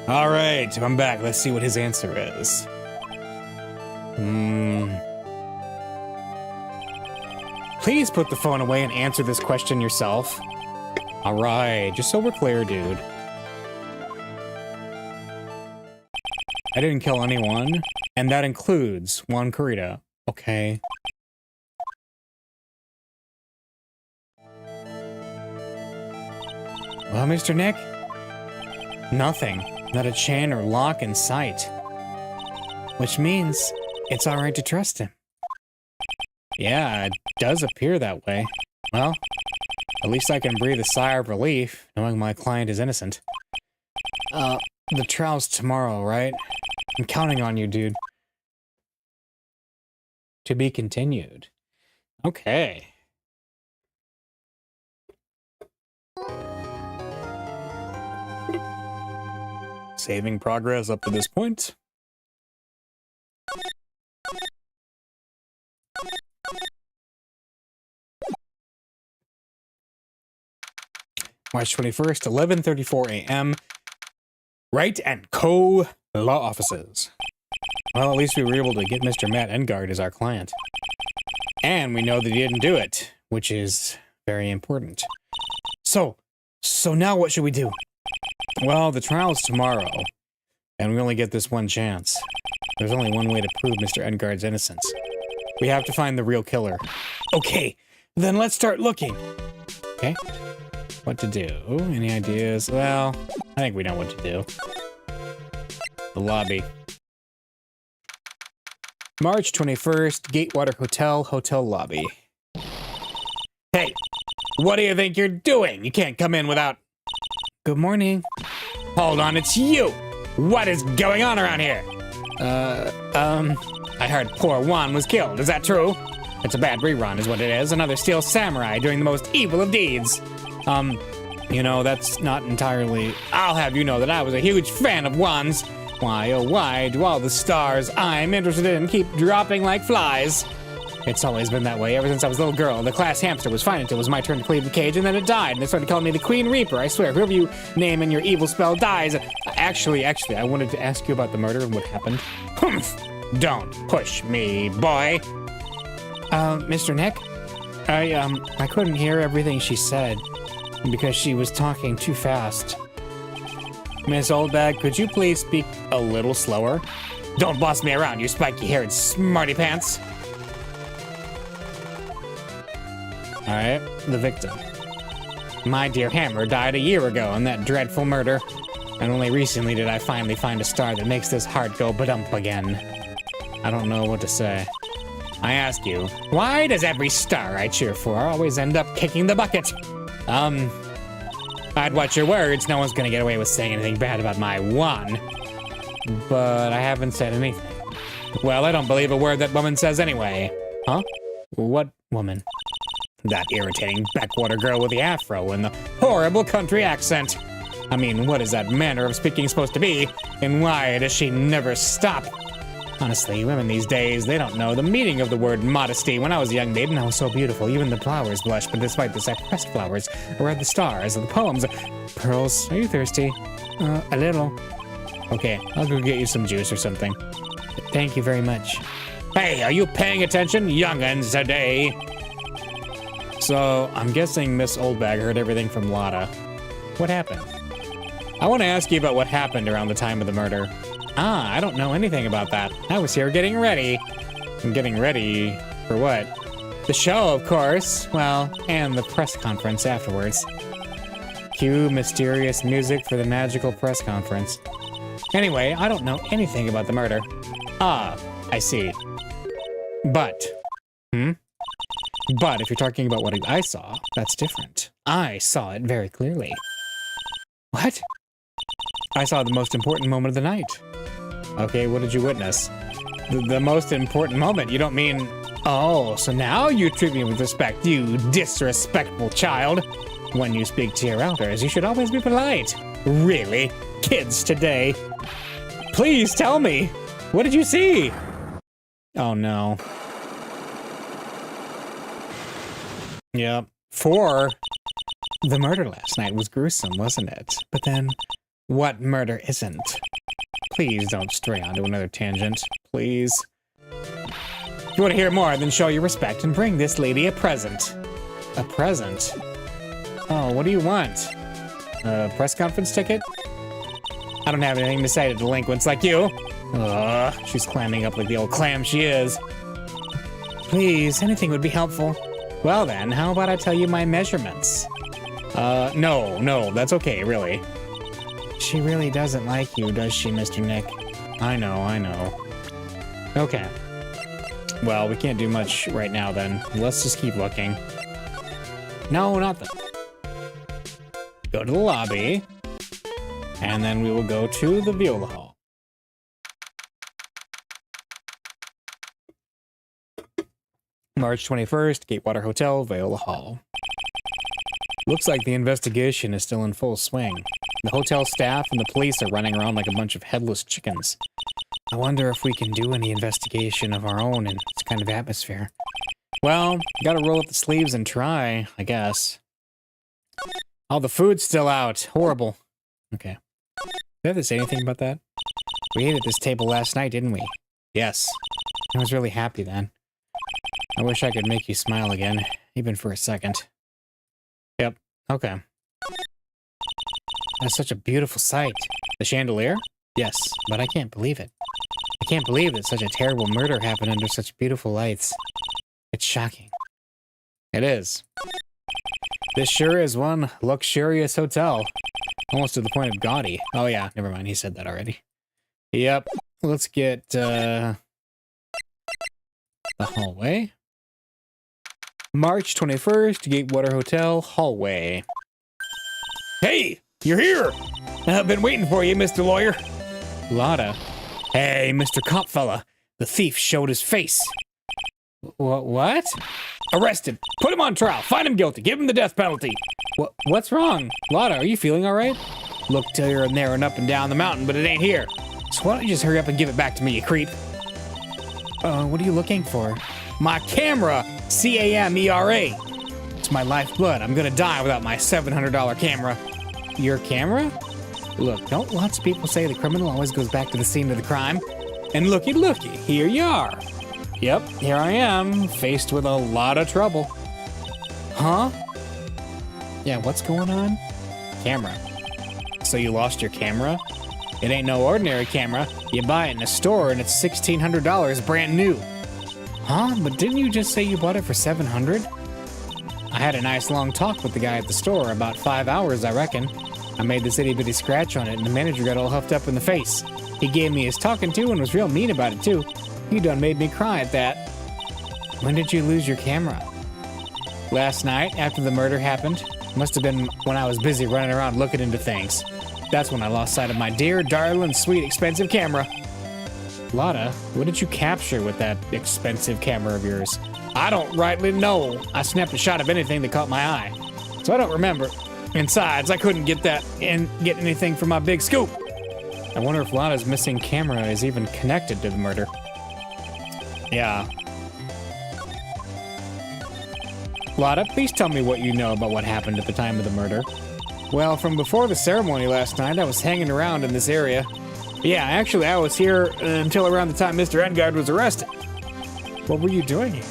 All right, I'm back. Let's see what his answer is. Please put the phone away and answer this question yourself. All right, just so we're clear, dude. I didn't kill anyone, and that includes Juan Kurita. Okay. Well, Mr. Nick? Nothing. Not a chain or lock in sight. Which means it's alright to trust him. Yeah, it does appear that way. Well, at least I can breathe a sigh of relief, knowing my client is innocent. The trial's tomorrow, right? I'm counting on you, dude. To be continued. Okay. Saving progress up to this point. March 21st, 11:34 a.m. Wright and Co. Law Offices. Well, at least we were able to get Mr. Matt Engard as our client. And we know that he didn't do it, which is very important. So now what should we do? Well, the trial's tomorrow, and we only get this one chance. There's only one way to prove Mr. Engard's innocence. We have to find the real killer. Okay, Then let's start looking. Okay. What to do? Any ideas? Well, I think we know what to do. The lobby. March 21st, Gatewater Hotel, hotel lobby. Hey, what do you think you're doing? You can't come in without... Good morning. Hold on, it's you! What is going on around here? I heard poor Juan was killed, is that true? It's a bad rerun is what it is, another steel samurai doing the most evil of deeds. You know, that's not entirely... I'll have you know that I was a huge fan of Juan's. Why, oh why do all the stars I'm interested in keep dropping like flies? It's always been that way ever since I was a little girl. The class hamster was fine until it was my turn to clean the cage, and then it died, and they started calling me the Queen Reaper. I swear, whoever you name in your evil spell dies. Actually, I wanted to ask you about the murder and what happened. Humph! Don't push me, boy. Mr. Nick? I couldn't hear everything she said because she was talking too fast. Miss Oldbag, could you please speak a little slower? Don't boss me around, you spiky-haired smarty pants. Alright, the victim. My dear Hammer died a year ago in that dreadful murder, and only recently did I finally find a star that makes this heart go ba-dump again. I don't know what to say. I ask you, why does every star I cheer for always end up kicking the bucket? I'd watch your words, no one's gonna get away with saying anything bad about my Juan. But I haven't said anything. Well, I don't believe a word that woman says anyway. Huh? What woman? That irritating backwater girl with the afro and the horrible country accent. I mean, what is that manner of speaking supposed to be? And why does she never stop? Honestly, women these days, they don't know the meaning of the word modesty. When I was a young maiden, I was so beautiful, even the flowers blushed, but despite this, I pressed flowers, or read the stars, and the poems. Pearls, are you thirsty? A little. Okay, I'll go get you some juice or something. Thank you very much. Hey, are you paying attention, young'uns, today? So, I'm guessing Miss Oldbag heard everything from Lotta. What happened? I want to ask you about what happened around the time of the murder. Ah, I don't know anything about that. I was here getting ready. I'm getting ready for what? The show, of course. Well, and the press conference afterwards. Cue mysterious music for the magical press conference. Anyway, I don't know anything about the murder. Ah, I see. But, But if you're talking about what I saw, that's different. I saw it very clearly. What? I saw the most important moment of the night. Okay, what did you witness? The most important moment? You don't mean... Oh, so now you treat me with respect, you disrespectful child. When you speak to your elders, you should always be polite. Really? Kids today? Please tell me. What did you see? Oh, no. Yep. The murder last night was gruesome, wasn't it? But then, what murder isn't? Please don't stray onto another tangent. Please. If you want to hear more, then show your respect and bring this lady a present. A present? Oh, what do you want? A press conference ticket? I don't have anything to say to delinquents like you. Ugh, she's clamming up like the old clam she is. Please, anything would be helpful. Well then, how about I tell you my measurements? No, that's okay, really. She really doesn't like you, does she, Mr. Nick? I know. Okay. Well, we can't do much right now then. Let's just keep looking. No, not that. Go to the lobby. And then we will go to the Viola Hall. March 21st, Gatewater Hotel, Viola Hall. Looks like the investigation is still in full swing. The hotel staff and the police are running around like a bunch of headless chickens. I wonder if we can do any investigation of our own in this kind of atmosphere. Well, gotta roll up the sleeves and try, I guess. Oh, the food's still out. Horrible. Okay. Do you have to say anything about that? We ate at this table last night, didn't we? Yes. I was really happy then. I wish I could make you smile again, even for a second. Yep. Okay. That's such a beautiful sight. The chandelier? Yes, but I can't believe it. I can't believe that such a terrible murder happened under such beautiful lights. It's shocking. It is. This sure is one luxurious hotel. Almost to the point of gaudy. Oh yeah, never mind. He said that already. Yep. Let's get, the hallway. March 21st, Gatewater Hotel, hallway. Hey, you're here! I've been waiting for you, Mr. Lawyer. Lotta. Hey, Mr. Copfella. The thief showed his face. What? Arrested. Put him on trial. Find him guilty. Give him the death penalty. What's wrong? Lotta, are you feeling all right? Looked here and there and up and down the mountain, but it ain't here. So why don't you just hurry up and give it back to me, you creep? What are you looking for? My camera! C-A-M-E-R-A. It's my lifeblood. I'm gonna die without my $700 camera. Your camera? Look, don't lots of people say the criminal always goes back to the scene of the crime? And looky, here you are. Yep, here I am, faced with a lot of trouble. Huh? Yeah, what's going on? Camera. So you lost your camera? It ain't no ordinary camera. You buy it in a store and it's $1,600 brand new. Huh? But didn't you just say you bought it for $700? I had a nice long talk with the guy at the store, about 5 hours, I reckon. I made this itty-bitty scratch on it and the manager got all huffed up in the face. He gave me his talking to and was real mean about it too. You done made me cry at that. When did you lose your camera? Last night, after the murder happened. Must have been when I was busy running around looking into things. That's when I lost sight of my dear, darling, sweet, expensive camera. Lotta, what did you capture with that expensive camera of yours? I don't rightly know. I snapped a shot of anything that caught my eye. So I don't remember. Besides, I couldn't get anything from my big scoop. I wonder if Lotta's missing camera is even connected to the murder. Yeah. Lotta, please tell me what you know about what happened at the time of the murder. Well, from before the ceremony last night, I was hanging around in this area. Yeah, actually, I was here until around the time Mr. Engard was arrested. What were you doing here?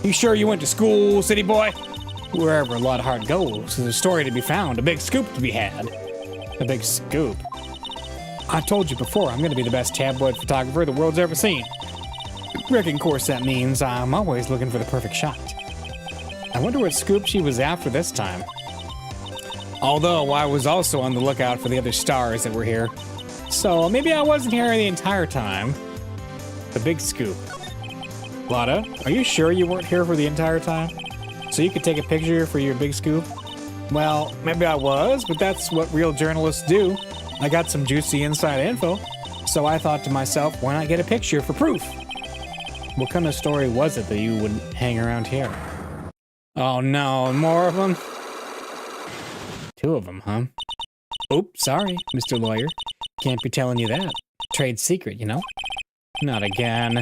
You sure you went to school, city boy? Wherever a lot of heart goes, there's a story to be found, a big scoop to be had. A big scoop? I told you before, I'm gonna be the best tabloid photographer the world's ever seen. Reckon, of course, that means I'm always looking for the perfect shot. I wonder what scoop she was after this time. Although I was also on the lookout for the other stars that were here. So maybe I wasn't here the entire time. The big scoop. Lotta, are you sure you weren't here for the entire time? So you could take a picture for your big scoop? Well, maybe I was, but that's what real journalists do. I got some juicy inside info. So I thought to myself, why not get a picture for proof? What kind of story was it that you would hang around here? Oh no, more of them? 2 of them, huh? Oops, sorry, Mr. Lawyer. Can't be telling you that. Trade secret, you know? Not again.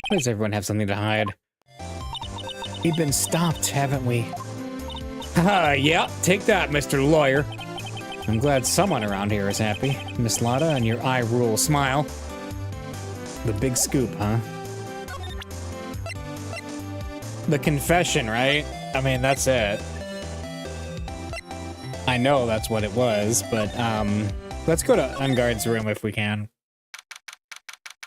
Why does everyone have something to hide? We've been stopped, haven't we? Haha, yeah, take that, Mr. Lawyer. I'm glad someone around here is happy. Miss Lotta and your eye rule smile. The big scoop, huh? The confession, right? I mean, that's it. I know that's what it was, but, let's go to Ungard's room if we can.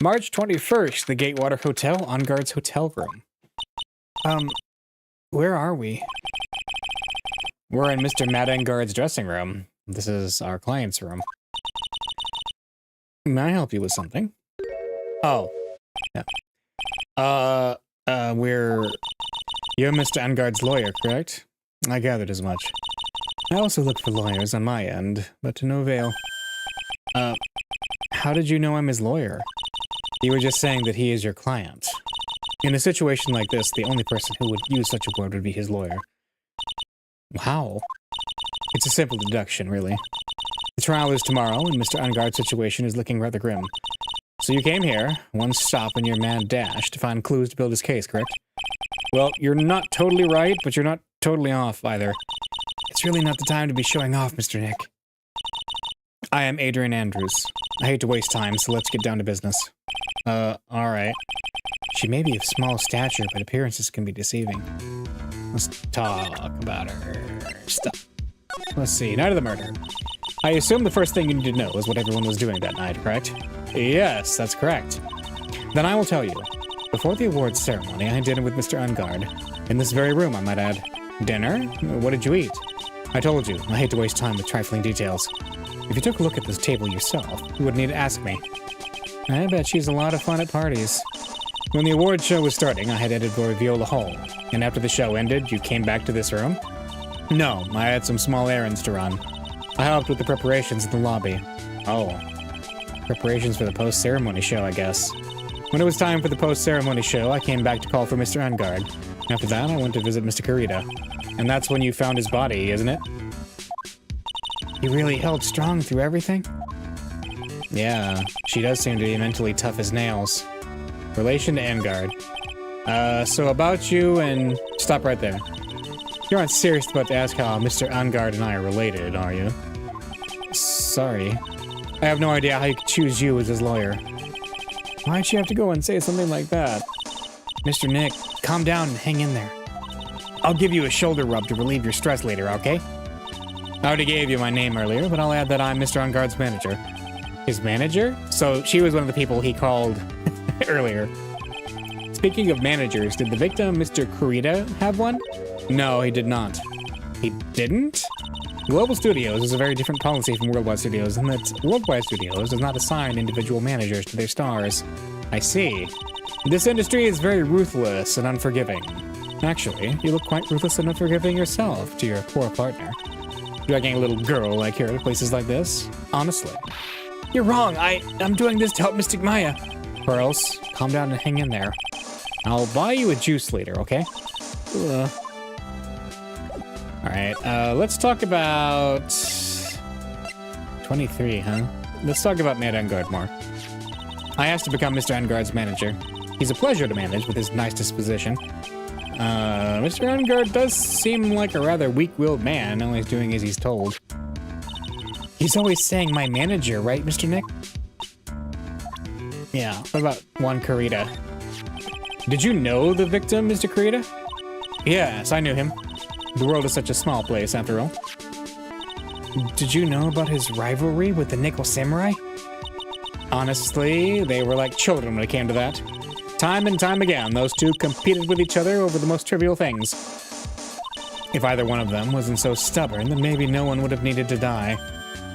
March 21st, the Gatewater Hotel, Ungard's hotel room. Where are we? We're in Mr. Matt Ungard's dressing room. This is our client's room. May I help you with something? Oh. Yeah. You're Mr. Ungard's lawyer, correct? I gathered as much. I also look for lawyers on my end, but to no avail. How did you know I'm his lawyer? You were just saying that he is your client. In a situation like this, the only person who would use such a word would be his lawyer. How? It's a simple deduction, really. The trial is tomorrow, and Mr. Ungard's situation is looking rather grim. So you came here, one stop in your mad dash, to find clues to build his case, correct? Well, you're not totally right, but you're not totally off, either. It's really not the time to be showing off, Mr. Nick. I am Adrian Andrews. I hate to waste time, so let's get down to business. Alright. She may be of small stature, but appearances can be deceiving. Let's talk about her stuff. Let's see, night of the murder. I assume the first thing you need to know is what everyone was doing that night, correct? Yes, that's correct. Then I will tell you. Before the awards ceremony, I had dinner with Mr. Ungard. In this very room, I might add. Dinner? What did you eat? I told you, I hate to waste time with trifling details. If you took a look at this table yourself, you wouldn't need to ask me. I bet she's a lot of fun at parties. When the award show was starting, I had headed for Viola Hall. And after the show ended, you came back to this room? No, I had some small errands to run. I helped with the preparations in the lobby. Oh. Preparations for the post-ceremony show, I guess. When it was time for the post-ceremony show, I came back to call for Mr. Ungard. After that, I went to visit Mr. Kurita. And that's when you found his body, isn't it? He really held strong through everything? Yeah, she does seem to be mentally tough as nails. Relation to Ungard. So about you and... Stop right there. You aren't serious about to ask how Mr. Ungard and I are related, are you? Sorry. I have no idea how he could choose you as his lawyer. Why'd you have to go and say something like that? Mr. Nick, calm down and hang in there. I'll give you a shoulder rub to relieve your stress later, okay? I already gave you my name earlier, but I'll add that I'm Mr. Ungard's manager. His manager? So she was one of the people he called earlier. Speaking of managers, did the victim, Mr. Kurita, have one? No, he did not. He didn't? Global Studios is a very different policy from Worldwide Studios in that Worldwide Studios does not assign individual managers to their stars. I see. This industry is very ruthless and unforgiving. Actually, you look quite ruthless and unforgiving yourself to your poor partner. Dragging a little girl like her to places like this? Honestly. You're wrong. I'm doing this to help Mystic Maya. Pearls, calm down and hang in there. I'll buy you a juice later, okay? Alright, let's talk about... 23, huh? Let's talk about Matt Ungard more. I asked to become Mr. Ungard's manager. He's a pleasure to manage with his nice disposition. Mr. Ungard does seem like a rather weak-willed man, always doing as he's told. He's always saying my manager, right, Mr. Nick? Yeah, what about Juan Kurita? Did you know the victim, Mr. Kurita? Yes, I knew him. The world is such a small place, after all. Did you know about his rivalry with the Nickel Samurai? Honestly, they were like children when it came to that. Time and time again, those two competed with each other over the most trivial things. If either one of them wasn't so stubborn, then maybe no one would have needed to die.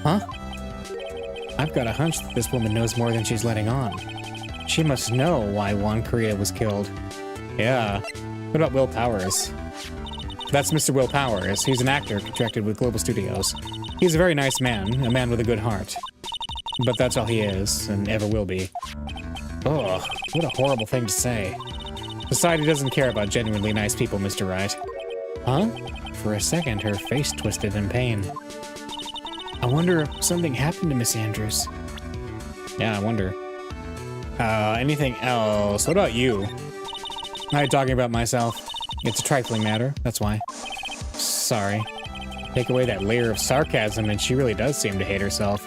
Huh? I've got a hunch that this woman knows more than she's letting on. She must know why Juan Kurita was killed. Yeah. What about Will Powers? That's Mr. Will Powers. He's an actor contracted with Global Studios. He's a very nice man, a man with a good heart. But that's all he is, and ever will be. Ugh, what a horrible thing to say. Society doesn't care about genuinely nice people, Mr. Wright. Huh? For a second, her face twisted in pain. I wonder if something happened to Miss Andrews. Yeah, I wonder. Anything else? What about you? I'm talking about myself. It's a trifling matter, that's why. Sorry. Take away that layer of sarcasm and she really does seem to hate herself.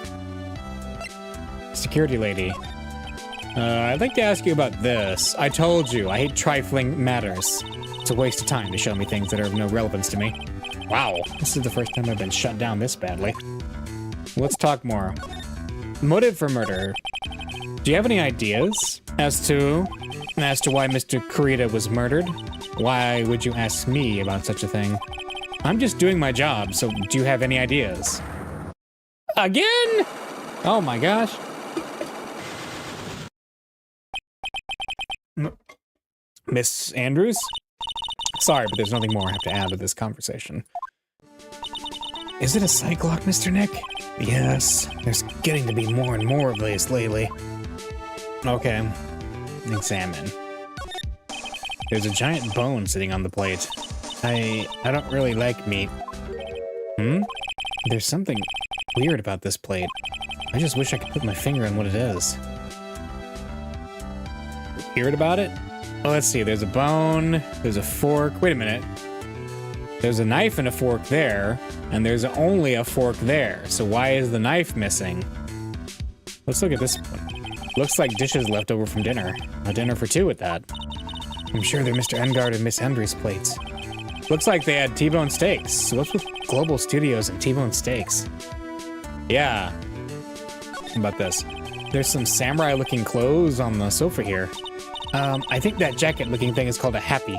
Security lady. I'd like to ask you about this. I told you, I hate trifling matters. It's a waste of time to show me things that are of no relevance to me. Wow, this is the first time I've been shut down this badly. Let's talk more. Motive for murder. Do you have any ideas as to why Mr. Kurita was murdered? Why would you ask me about such a thing? I'm just doing my job, so do you have any ideas? Again? Oh my gosh. Miss Andrews? Sorry, but there's nothing more I have to add to this conversation. Is it a psych lock, Mr. Nick? Yes, there's getting to be more and more of these lately. Okay, examine. There's a giant bone sitting on the plate. I don't really like meat. There's something weird about this plate. I just wish I could put my finger on what it is. Weird about it? Oh, let's see, there's a bone, there's a fork. Wait a minute. There's a knife and a fork there, and there's only a fork there. So why is the knife missing? Let's look at this one. Looks like dishes left over from dinner. A dinner for two at that. I'm sure they're Mr. Ungard and Miss Andrews' plates. Looks like they had T-bone steaks. So what's with Global Studios and T-bone steaks? Yeah. How about this? There's some samurai-looking clothes on the sofa here. I think that jacket-looking thing is called a happy.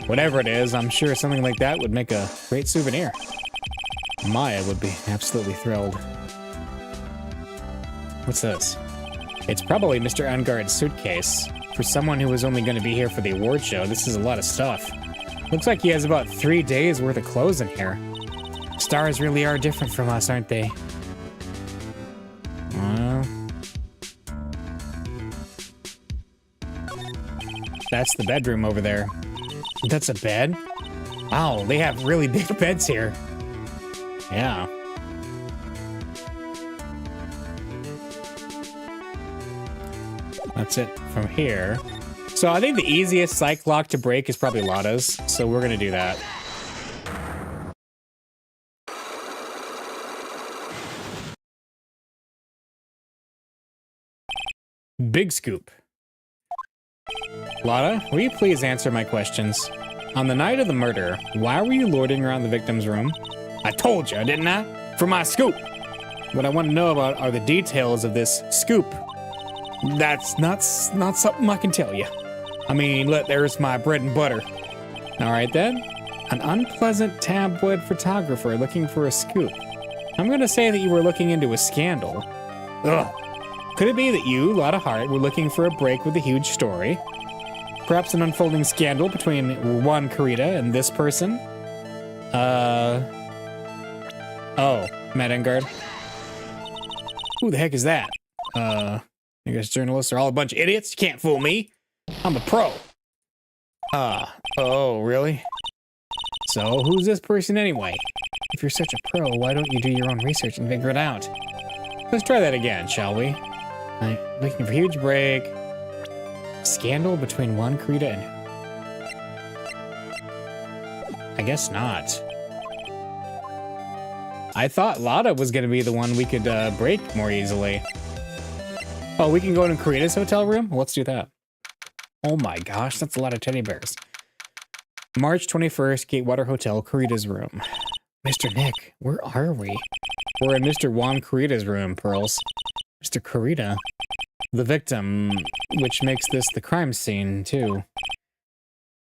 Whatever it is, I'm sure something like that would make a great souvenir. Maya would be absolutely thrilled. What's this? It's probably Mr. Ungard's suitcase. For someone who was only going to be here for the award show, this is a lot of stuff. Looks like he has about 3 days worth of clothes in here. Stars really are different from us, aren't they? Well, that's the bedroom over there. That's a bed? Wow, they have really big beds here. Yeah. That's it from here. So I think the easiest psych lock to break is probably Lotta's, so we're gonna do that. Big scoop. Lotta, will you please answer my questions? On the night of the murder, why were you loitering around the victim's room? I told you, didn't I? For my scoop. What I want to know about are the details of this scoop. That's not something I can tell you. I mean, look, there's my bread and butter. All right then. An unpleasant tabloid photographer looking for a scoop. I'm gonna say that you were looking into a scandal. Ugh. Could it be that you, Lotta Hart, were looking for a break with a huge story? Perhaps an unfolding scandal between Juan Carita and this person? Oh, Matt Engard. Who the heck is that? I guess journalists are all a bunch of idiots. You can't fool me. I'm a pro. Oh, really? So, who's this person anyway? If you're such a pro, why don't you do your own research and figure it out? Let's try that again, shall we? I'm looking for a huge break. Scandal between Juan Carita and... I guess not. I thought Lotta was gonna be the one we could break more easily. Oh, we can go to Carita's hotel room? Well, let's do that. Oh my gosh, that's a lot of teddy bears. March 21st, Gatewater Hotel, Carita's room. Mr. Nick, where are we? We're in Mr. Juan Carita's room, Pearls. Mr. Carita, the victim, which makes this the crime scene, too.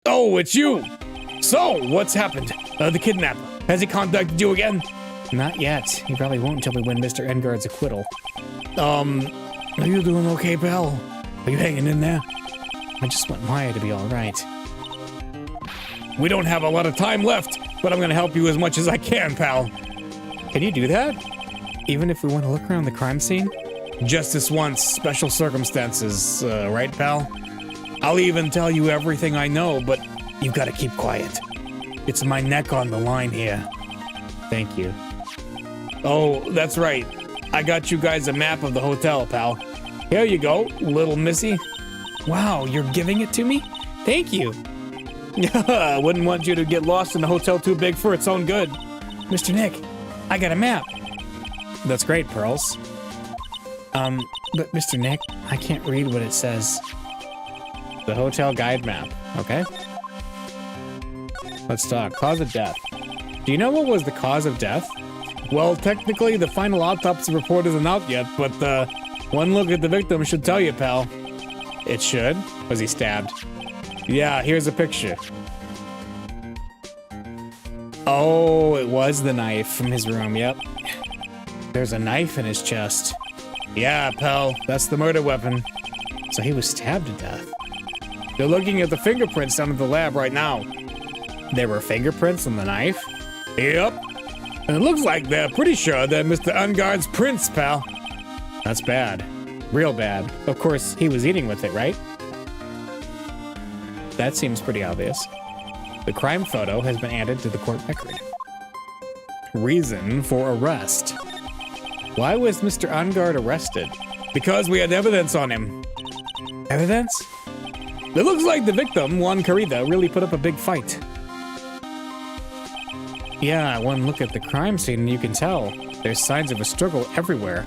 Oh, it's you! So, what's happened? The kidnapper, has he contacted you again? Not yet. He probably won't until we win Mr. Engard's acquittal. Are you doing okay, pal? Are you hanging in there? I just want Maya to be all right. We don't have a lot of time left, but I'm gonna help you as much as I can, pal. Can you do that? Even if we want to look around the crime scene? Just this once, special circumstances, right, pal? I'll even tell you everything I know, but you've got to keep quiet. It's my neck on the line here. Thank you. Oh, that's right. I got you guys a map of the hotel, pal. Here you go, little missy. Wow, you're giving it to me? Thank you. I wouldn't want you to get lost in a hotel too big for its own good. Mr. Nick, I got a map. That's great, Pearls. But Mr. Nick, I can't read what it says. The hotel guide map, okay? Let's talk. Cause of death. Do you know what was the cause of death? Well, technically, the final autopsy report isn't out yet, but one look at the victim should tell you, pal. It should? Was he stabbed? Yeah, here's a picture. Oh, it was the knife from his room, yep. There's a knife in his chest. Yeah, pal, that's the murder weapon. So he was stabbed to death. They're looking at the fingerprints down at the lab right now. There were fingerprints on the knife? Yep. And it looks like they're pretty sure they're Mr. Ungard's prints, pal. That's bad. Real bad. Of course, he was eating with it, right? That seems pretty obvious. The crime photo has been added to the court record. Reason for arrest. Why was Mr. Ungard arrested? Because we had evidence on him. Evidence? It looks like the victim, Juan Carita, really put up a big fight. Yeah, one look at the crime scene and you can tell. There's signs of a struggle everywhere.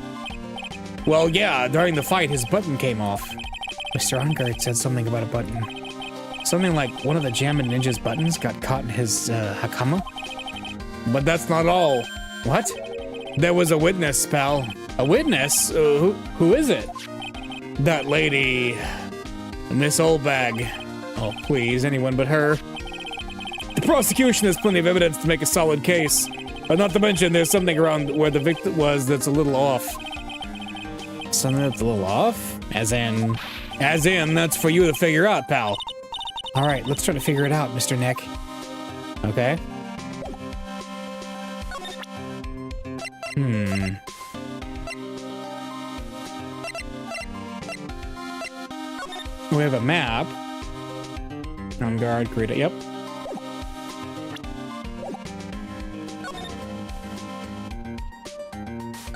Well, yeah, during the fight, his button came off. Mr. Ungard said something about a button. Something like one of the Jammin' Ninja's buttons got caught in his, hakama? But that's not all. What? There was a witness, pal. A witness? Who is it? That lady... Miss Oldbag. Oh, please, anyone but her. prosecution has plenty of evidence to make a solid case. Not to mention, there's something around where the victim was that's a little off. Something that's a little off? As in, that's for you to figure out, pal. All right, let's try to figure it out, Mr. Nick. Okay. We have a map. On guard, create it. Yep.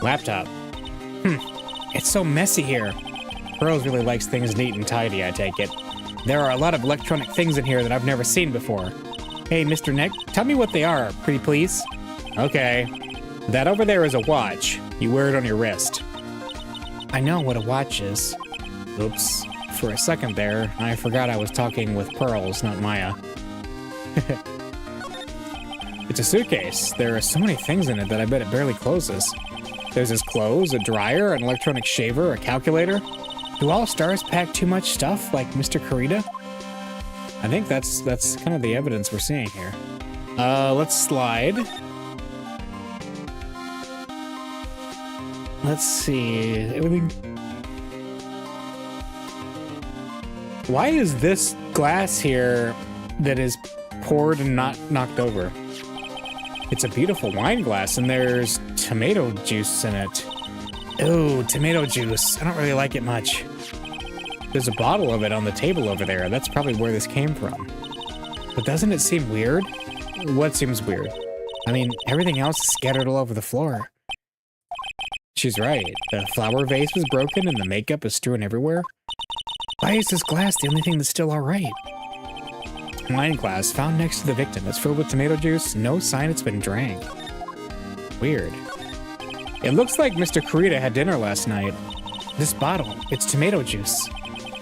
Laptop. It's so messy here. Burroughs really likes things neat and tidy, I take it. There are a lot of electronic things in here that I've never seen before. Hey, Mr. Nick, tell me what they are, pretty please. Okay. That over there is a watch. You wear it on your wrist. I know what a watch is. Oops. For a second there, I forgot I was talking with Pearls, not Maya. It's a suitcase. There are so many things in it that I bet it barely closes. There's his clothes, a dryer, an electronic shaver, a calculator. Do all stars pack too much stuff, like Mr. Kurita? I think that's kind of the evidence we're seeing here. Let's slide. Let's see. Everything. Why is this glass here that is poured and not knocked over? It's a beautiful wine glass, and there's tomato juice in it. Ooh, tomato juice. I don't really like it much. There's a bottle of it on the table over there. That's probably where this came from. But doesn't it seem weird? What seems weird? I mean, everything else is scattered all over the floor. She's right. The flower vase was broken and the makeup is strewn everywhere. Why is this glass the only thing that's still all right? Wine glass found next to the victim. It's filled with tomato juice. No sign it's been drank. Weird. It looks like Mr. Kurita had dinner last night. This bottle, it's tomato juice.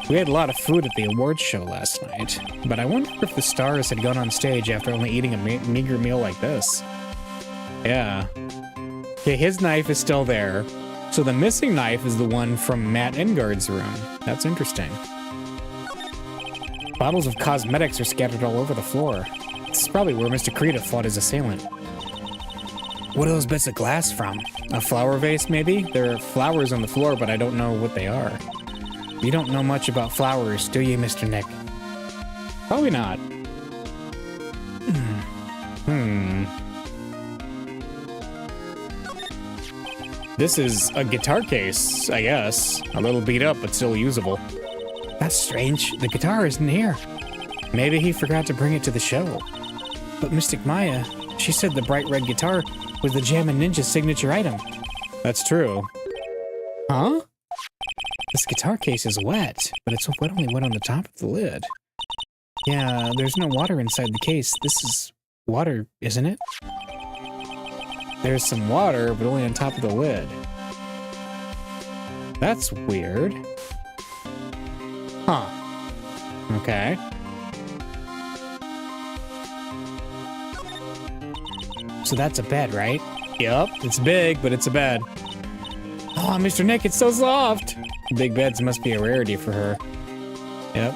We had a lot of food at the awards show last night, but I wonder if the stars had gone on stage after only eating a meager meal like this. Yeah. Okay, his knife is still there. So the missing knife is the one from Matt Engard's room. That's interesting. Bottles of cosmetics are scattered all over the floor. This is probably where Mr. Kurita fought his assailant. What are those bits of glass from? A flower vase, maybe? There are flowers on the floor, but I don't know what they are. You don't know much about flowers, do you, Mr. Nick? Probably not. This is a guitar case, I guess. A little beat up, but still usable. That's strange. The guitar isn't here. Maybe he forgot to bring it to the show. But Mystic Maya, she said the bright red guitar was the Jammin' Ninja's signature item. That's true. Huh? This guitar case is wet, but it's only wet on the top of the lid. Yeah, there's no water inside the case. This is water, isn't it? There's some water, but only on top of the lid. That's weird. Huh. Okay. So that's a bed, right? Yup, it's big, but it's a bed. Oh, Mr. Nick, it's so soft! Big beds must be a rarity for her. Yep.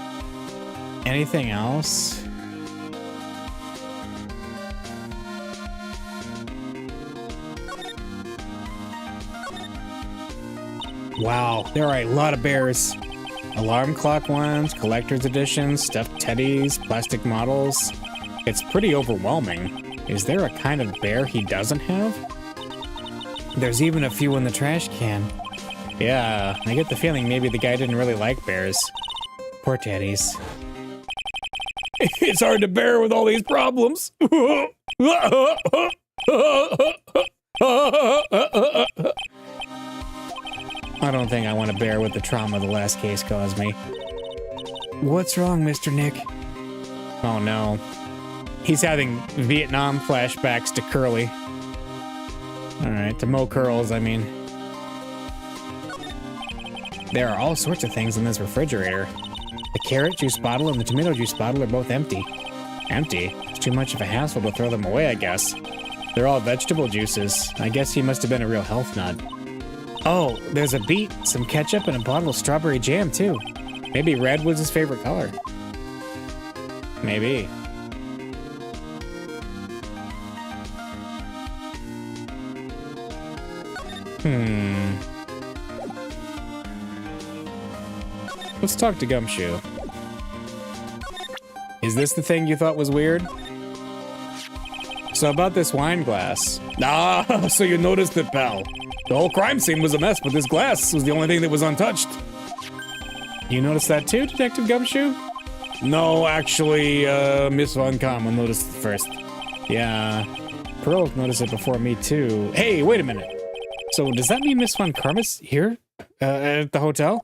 Anything else? Wow, there are a lot of bears. Alarm clock ones, collector's editions, stuffed teddies, plastic models. It's pretty overwhelming. Is there a kind of bear he doesn't have? There's even a few in the trash can. Yeah, I get the feeling maybe the guy didn't really like bears. Poor teddies. It's hard to bear with all these problems. I don't think I want to bear with the trauma the last case caused me. What's wrong, Mr. Nick? Oh no. He's having Vietnam flashbacks to Curly. Alright, to Mo Curls, I mean. There are all sorts of things in this refrigerator. The carrot juice bottle and the tomato juice bottle are both empty. Empty? It's too much of a hassle to throw them away, I guess. They're all vegetable juices. I guess he must have been a real health nut. Oh, there's a beet, some ketchup, and a bottle of strawberry jam, too. Maybe red was his favorite color. Maybe. Let's talk to Gumshoe. Is this the thing you thought was weird? So about this wine glass. Ah, so you noticed it, pal. The whole crime scene was a mess, but this glass was the only thing that was untouched. You noticed that too, Detective Gumshoe? No, actually, Miss Von Karma noticed it first. Yeah, Pearl noticed it before me too. Hey, wait a minute. So does that mean Miss Von Karma's here? At the hotel?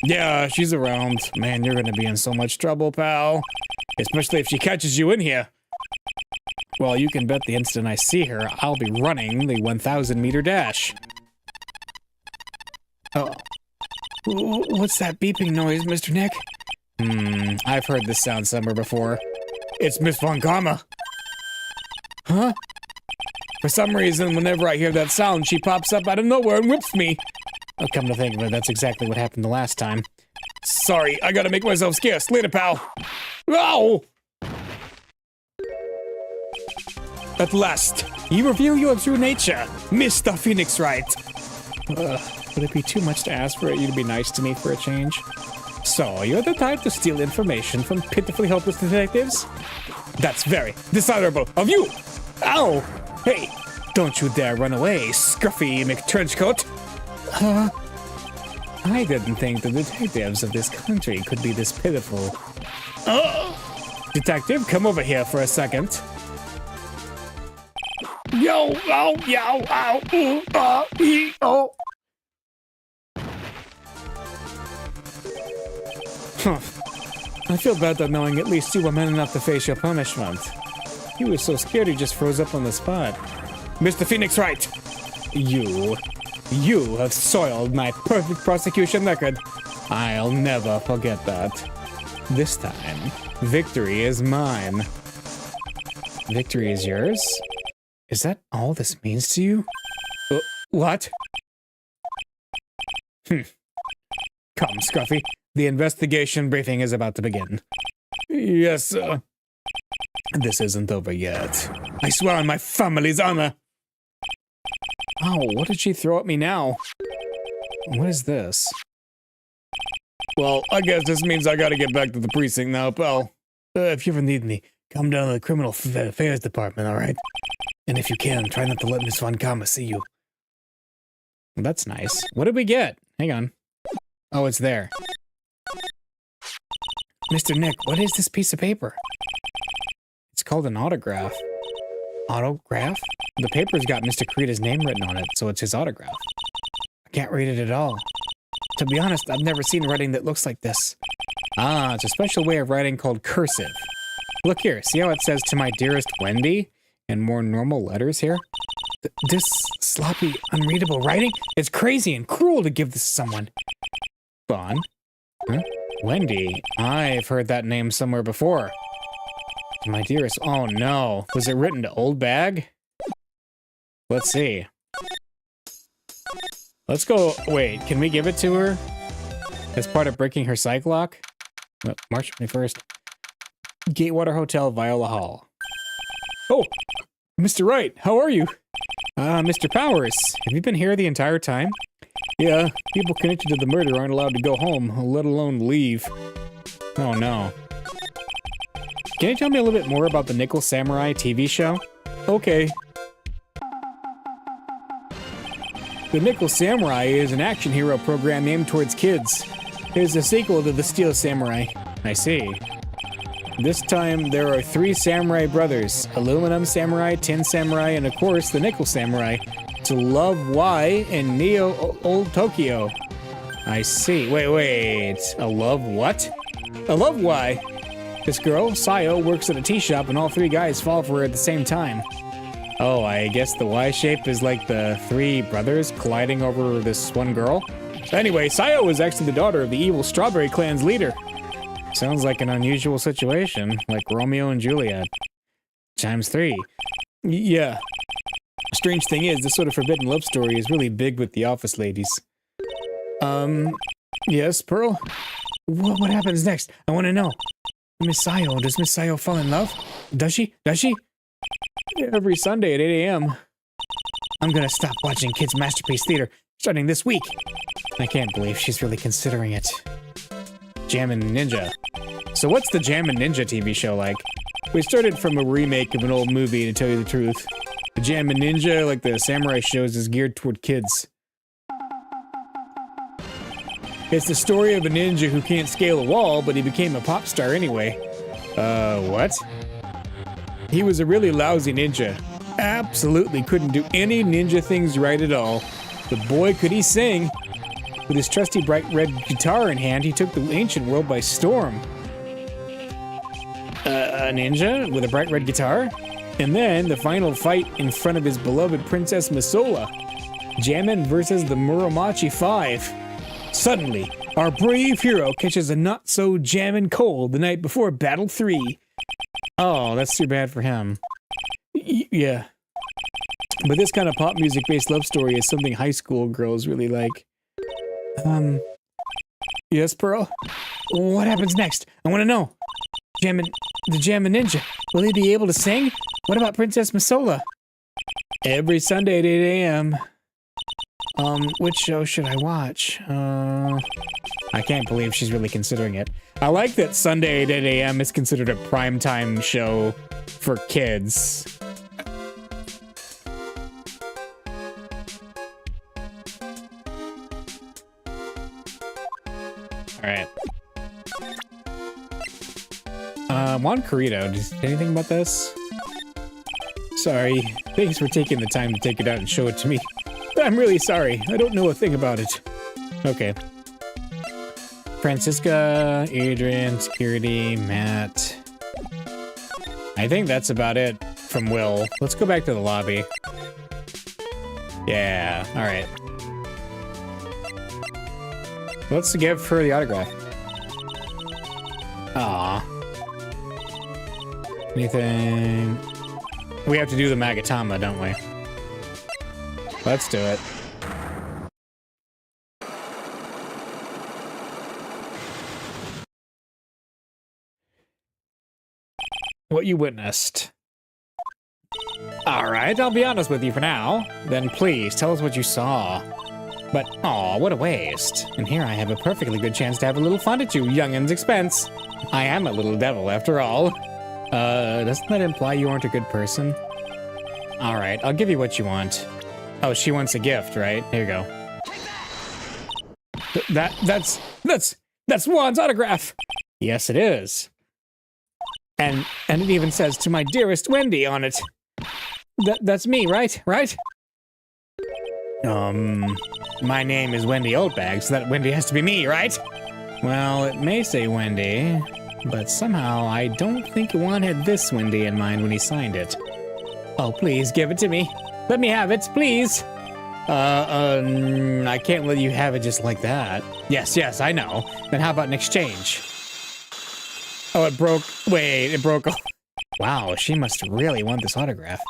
Yeah, she's around. Man, you're gonna be in so much trouble, pal. Especially if she catches you in here. Well, you can bet the instant I see her, I'll be running the 1,000-meter dash. Oh. What's that beeping noise, Mr. Nick? I've heard this sound somewhere before. It's Miss Von Karma. Huh? For some reason, whenever I hear that sound, she pops up out of nowhere and whips me. Oh, come to think of it, that's exactly what happened the last time. Sorry, I gotta make myself scarce. Later, pal. Ow! At last, you reveal your true nature, Mr. Phoenix Wright. Would it be too much to ask for you to be nice to me for a change? So, you're the type to steal information from pitifully helpless detectives? That's very dishonorable of you! Ow! Hey, don't you dare run away, scruffy McTrenchcoat! I didn't think the detectives of this country could be this pitiful. Detective, come over here for a second. Yo, ow, yow, ow, oh. Huh. I feel better knowing at least you were man enough to face your punishment. He was so scared he just froze up on the spot. Mr. Phoenix Wright! You have soiled my perfect prosecution record. I'll never forget that. This time, victory is mine. Victory is yours? Is that all this means to you? What? Come, Scruffy. The investigation briefing is about to begin. Yes, sir. This isn't over yet. I swear on my family's honor. Oh, what did she throw at me now? What is this? Well, I guess this means I gotta get back to the precinct now, pal. If you ever need me, come down to the Criminal Affairs Department, alright? And if you can, try not to let Miss Von Karma see you. Well, that's nice. What did we get? Hang on. Oh, it's there. Mr. Nick, what is this piece of paper? It's called an autograph. Autograph? The paper's got Mr. Kurita's name written on it, so it's his autograph. I can't read it at all. To be honest, I've never seen writing that looks like this. Ah, it's a special way of writing called cursive. Look here, see how it says "To my dearest Wendy" and more normal letters here? This sloppy, unreadable writing? It's crazy and cruel to give this to someone. Vaughn? Huh? Wendy? I've heard that name somewhere before. To my dearest, oh no. Was it written to Old Bag? Let's see. Let's go, wait, can we give it to her? As part of breaking her psych lock? March 21st. Gatewater Hotel, Viola Hall. Oh, Mr. Wright, how are you? Mr. Powers, have you been here the entire time? Yeah, people connected to the murder aren't allowed to go home, let alone leave. Oh no. Can you tell me a little bit more about the Nickel Samurai TV show? Okay. The Nickel Samurai is an action hero program aimed towards kids. It is a sequel to the Steel Samurai. I see. This time, there are 3 samurai brothers. Aluminum Samurai, Tin Samurai, and of course, the Nickel Samurai. To Love Y and Neo Old Tokyo. I see. Wait. A Love what? A Love Y. This girl, Sayo, works at a tea shop and all 3 guys fall for her at the same time. Oh, I guess the Y shape is like the 3 brothers colliding over this one girl? Anyway, Sayo is actually the daughter of the evil Strawberry Clan's leader. Sounds like an unusual situation, like Romeo and Juliet. Times 3. Yeah. Strange thing is, this sort of forbidden love story is really big with the office ladies. Yes, Pearl? What happens next? I want to know. Miss Sayo, does Miss Sayo fall in love? Does she? Every Sunday at 8 a.m. I'm gonna stop watching kids' masterpiece theater starting this week. I can't believe she's really considering it. Jammin' Ninja. So what's the Jammin' Ninja TV show like? We started from a remake of an old movie, to tell you the truth. The Jammin' Ninja, like the samurai shows, is geared toward kids. It's the story of a ninja who can't scale a wall, but he became a pop star anyway. What? He was a really lousy ninja. Absolutely couldn't do any ninja things right at all. But boy, could he sing. With his trusty bright red guitar in hand, he took the ancient world by storm. A ninja with a bright red guitar? And then the final fight in front of his beloved Princess Masola. Jammin' versus the Muromachi 5. Suddenly, our brave hero catches a not-so-jammin' cold the night before Battle 3. Oh, that's too bad for him. Yeah. But this kind of pop music-based love story is something high school girls really like. Yes, Pearl? What happens next? I want to know. The Jammin' Ninja. Will he be able to sing? What about Princess Masola? Every Sunday at 8 a.m. Which show should I watch? I can't believe she's really considering it. I like that Sunday at 8 a.m. is considered a primetime show for kids. Alright. Juan Carrito, anything about this? Sorry. Thanks for taking the time to take it out and show it to me. I'm really sorry. I don't know a thing about it. Okay. Francisca, Adrian, Security, Matt. I think that's about it from Will. Let's go back to the lobby. Yeah, alright. Let's give her the autograph. Aww. Anything? We have to do the Magatama, don't we? Let's do it. What you witnessed. Alright, I'll be honest with you for now. Then please, tell us what you saw. But, aw, what a waste. And here I have a perfectly good chance to have a little fun at you youngin's expense. I am a little devil, after all. Doesn't that imply you aren't a good person? Alright, I'll give you what you want. Oh, she wants a gift, right? Here you go. That's Juan's autograph! Yes, it is. And it even says, "To my dearest Wendy" on it. That's me, right? Right? My name is Wendy Oldbag, so that Wendy has to be me, right? Well, it may say Wendy, but somehow I don't think Juan had this Wendy in mind when he signed it. Oh, please, give it to me. Let me have it, please. I can't let you have it just like that. Yes, I know. Then how about an exchange? Oh, it broke. Wait, it broke. Wow, she must really want this autograph.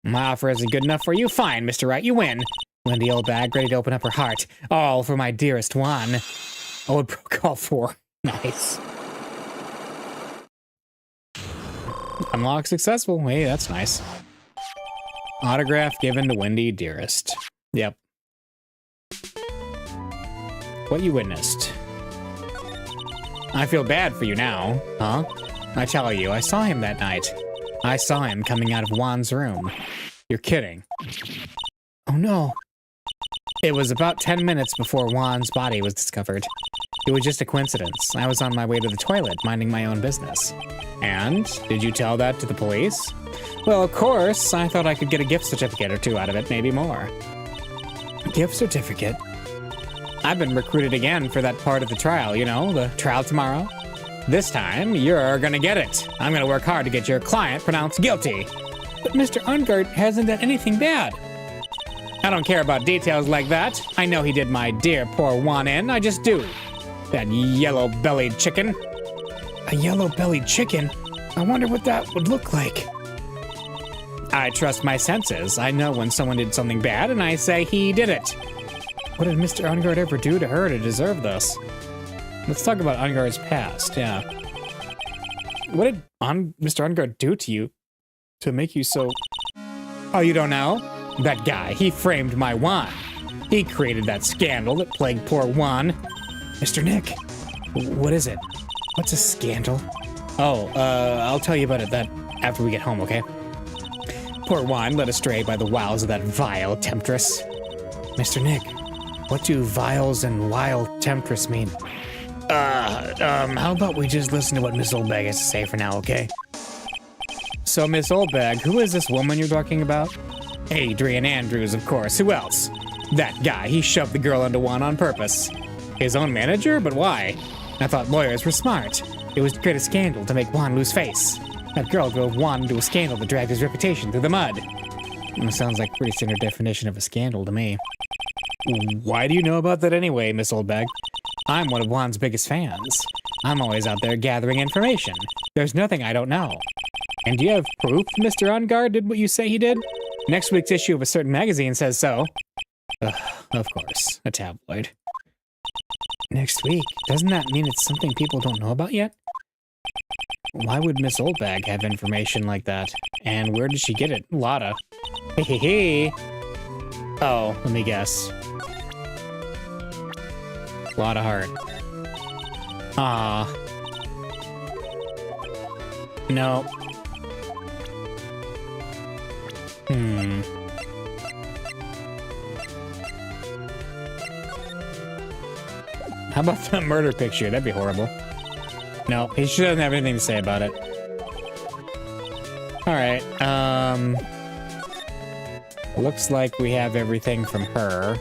My offer isn't good enough for you? Fine, Mr. Wright, you win. Wendy Oldbag, ready to open up her heart. All for my dearest Juan. Oh, it broke all four. Nice. Unlock successful. Hey, that's nice. Autograph given to Wendy Dearest. Yep. What you witnessed. I feel bad for you now, huh? I tell you, I saw him that night. I saw him coming out of Juan's room. You're kidding. Oh no. It was about 10 minutes before Juan's body was discovered. It was just a coincidence. I was on my way to the toilet, minding my own business. And? Did you tell that to the police? Well, of course. I thought I could get a gift certificate or two out of it, maybe more. Gift certificate? I've been recruited again for that part of the trial, you know, the trial tomorrow. This time, you're gonna get it. I'm gonna work hard to get your client pronounced guilty. But Mr. Ungert hasn't done anything bad. I don't care about details like that. I know he did my dear poor Juan in. I just do. That yellow-bellied chicken. A yellow-bellied chicken? I wonder what that would look like. I trust my senses. I know when someone did something bad, and I say he did it. What did Mr. Ungert ever do to her to deserve this? Let's talk about Ungert's past, yeah. What did Mr. Ungert do to you to make you so... Oh, you don't know? That guy, he framed my Juan. He created that scandal that plagued poor Juan. Mr. Nick, what is it? What's a scandal? Oh, I'll tell you about it after we get home, okay? Poor Juan led astray by the wiles of that vile temptress. Mr. Nick, what do viles and wild temptress mean? How about we just listen to what Miss Oldbag has to say for now, okay? So, Miss Oldbag, who is this woman you're talking about? Adrian Andrews, of course. Who else? That guy. He shoved the girl into Juan on purpose. His own manager? But why? I thought lawyers were smart. It was to create a scandal to make Juan lose face. That girl drove Juan into a scandal that dragged his reputation through the mud. It sounds like a pretty standard definition of a scandal to me. Why do you know about that anyway, Miss Oldbag? I'm one of Juan's biggest fans. I'm always out there gathering information. There's nothing I don't know. And do you have proof Mr. On Guard did what you say he did? Next week's issue of a certain magazine says so. Ugh, of course, a tabloid. Next week? Doesn't that mean it's something people don't know about yet? Why would Miss Oldbag have information like that? And where did she get it? Lotta. Hey, hey, hey. Oh, let me guess. Lotta Heart. Ah. No. How about the murder picture? That'd be horrible. No, he sure doesn't have anything to say about it. Alright, looks like we have everything from her.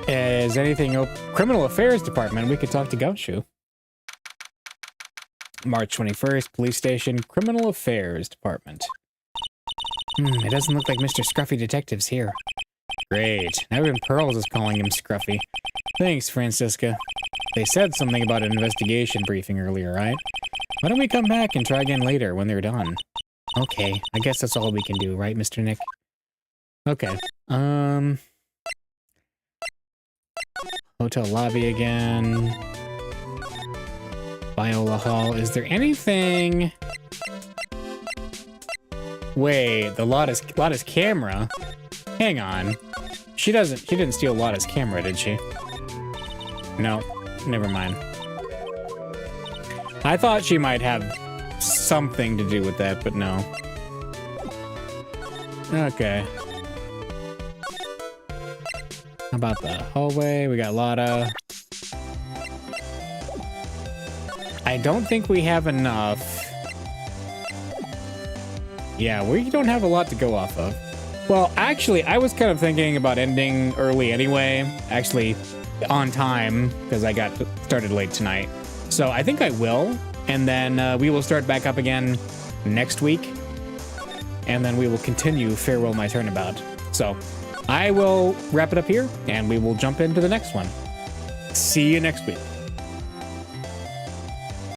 Is anything open? Criminal Affairs Department, we could talk to Gumshoe. March 21st, Police Station, Criminal Affairs Department. It doesn't look like Mr. Scruffy Detective's here. Great. Now even Pearls is calling him Scruffy. Thanks, Francisca. They said something about an investigation briefing earlier, right? Why don't we come back and try again later when they're done? Okay, I guess that's all we can do, right, Mr. Nick? Okay. Hotel lobby again. Viola Hall. Is there anything? Wait, the Lotta's camera? Hang on. She didn't steal Lotta's camera, did she? No, never mind. I thought she might have something to do with that, but no. Okay. How about the hallway? We got Lotta. I don't think we have enough. Yeah, we don't have a lot to go off of. Well, actually, I was kind of thinking about ending early anyway. Actually, on time, because I got started late tonight. So I think I will. And then we will start back up again next week. And then we will continue Farewell My Turnabout. So I will wrap it up here, and we will jump into the next one. See you next week.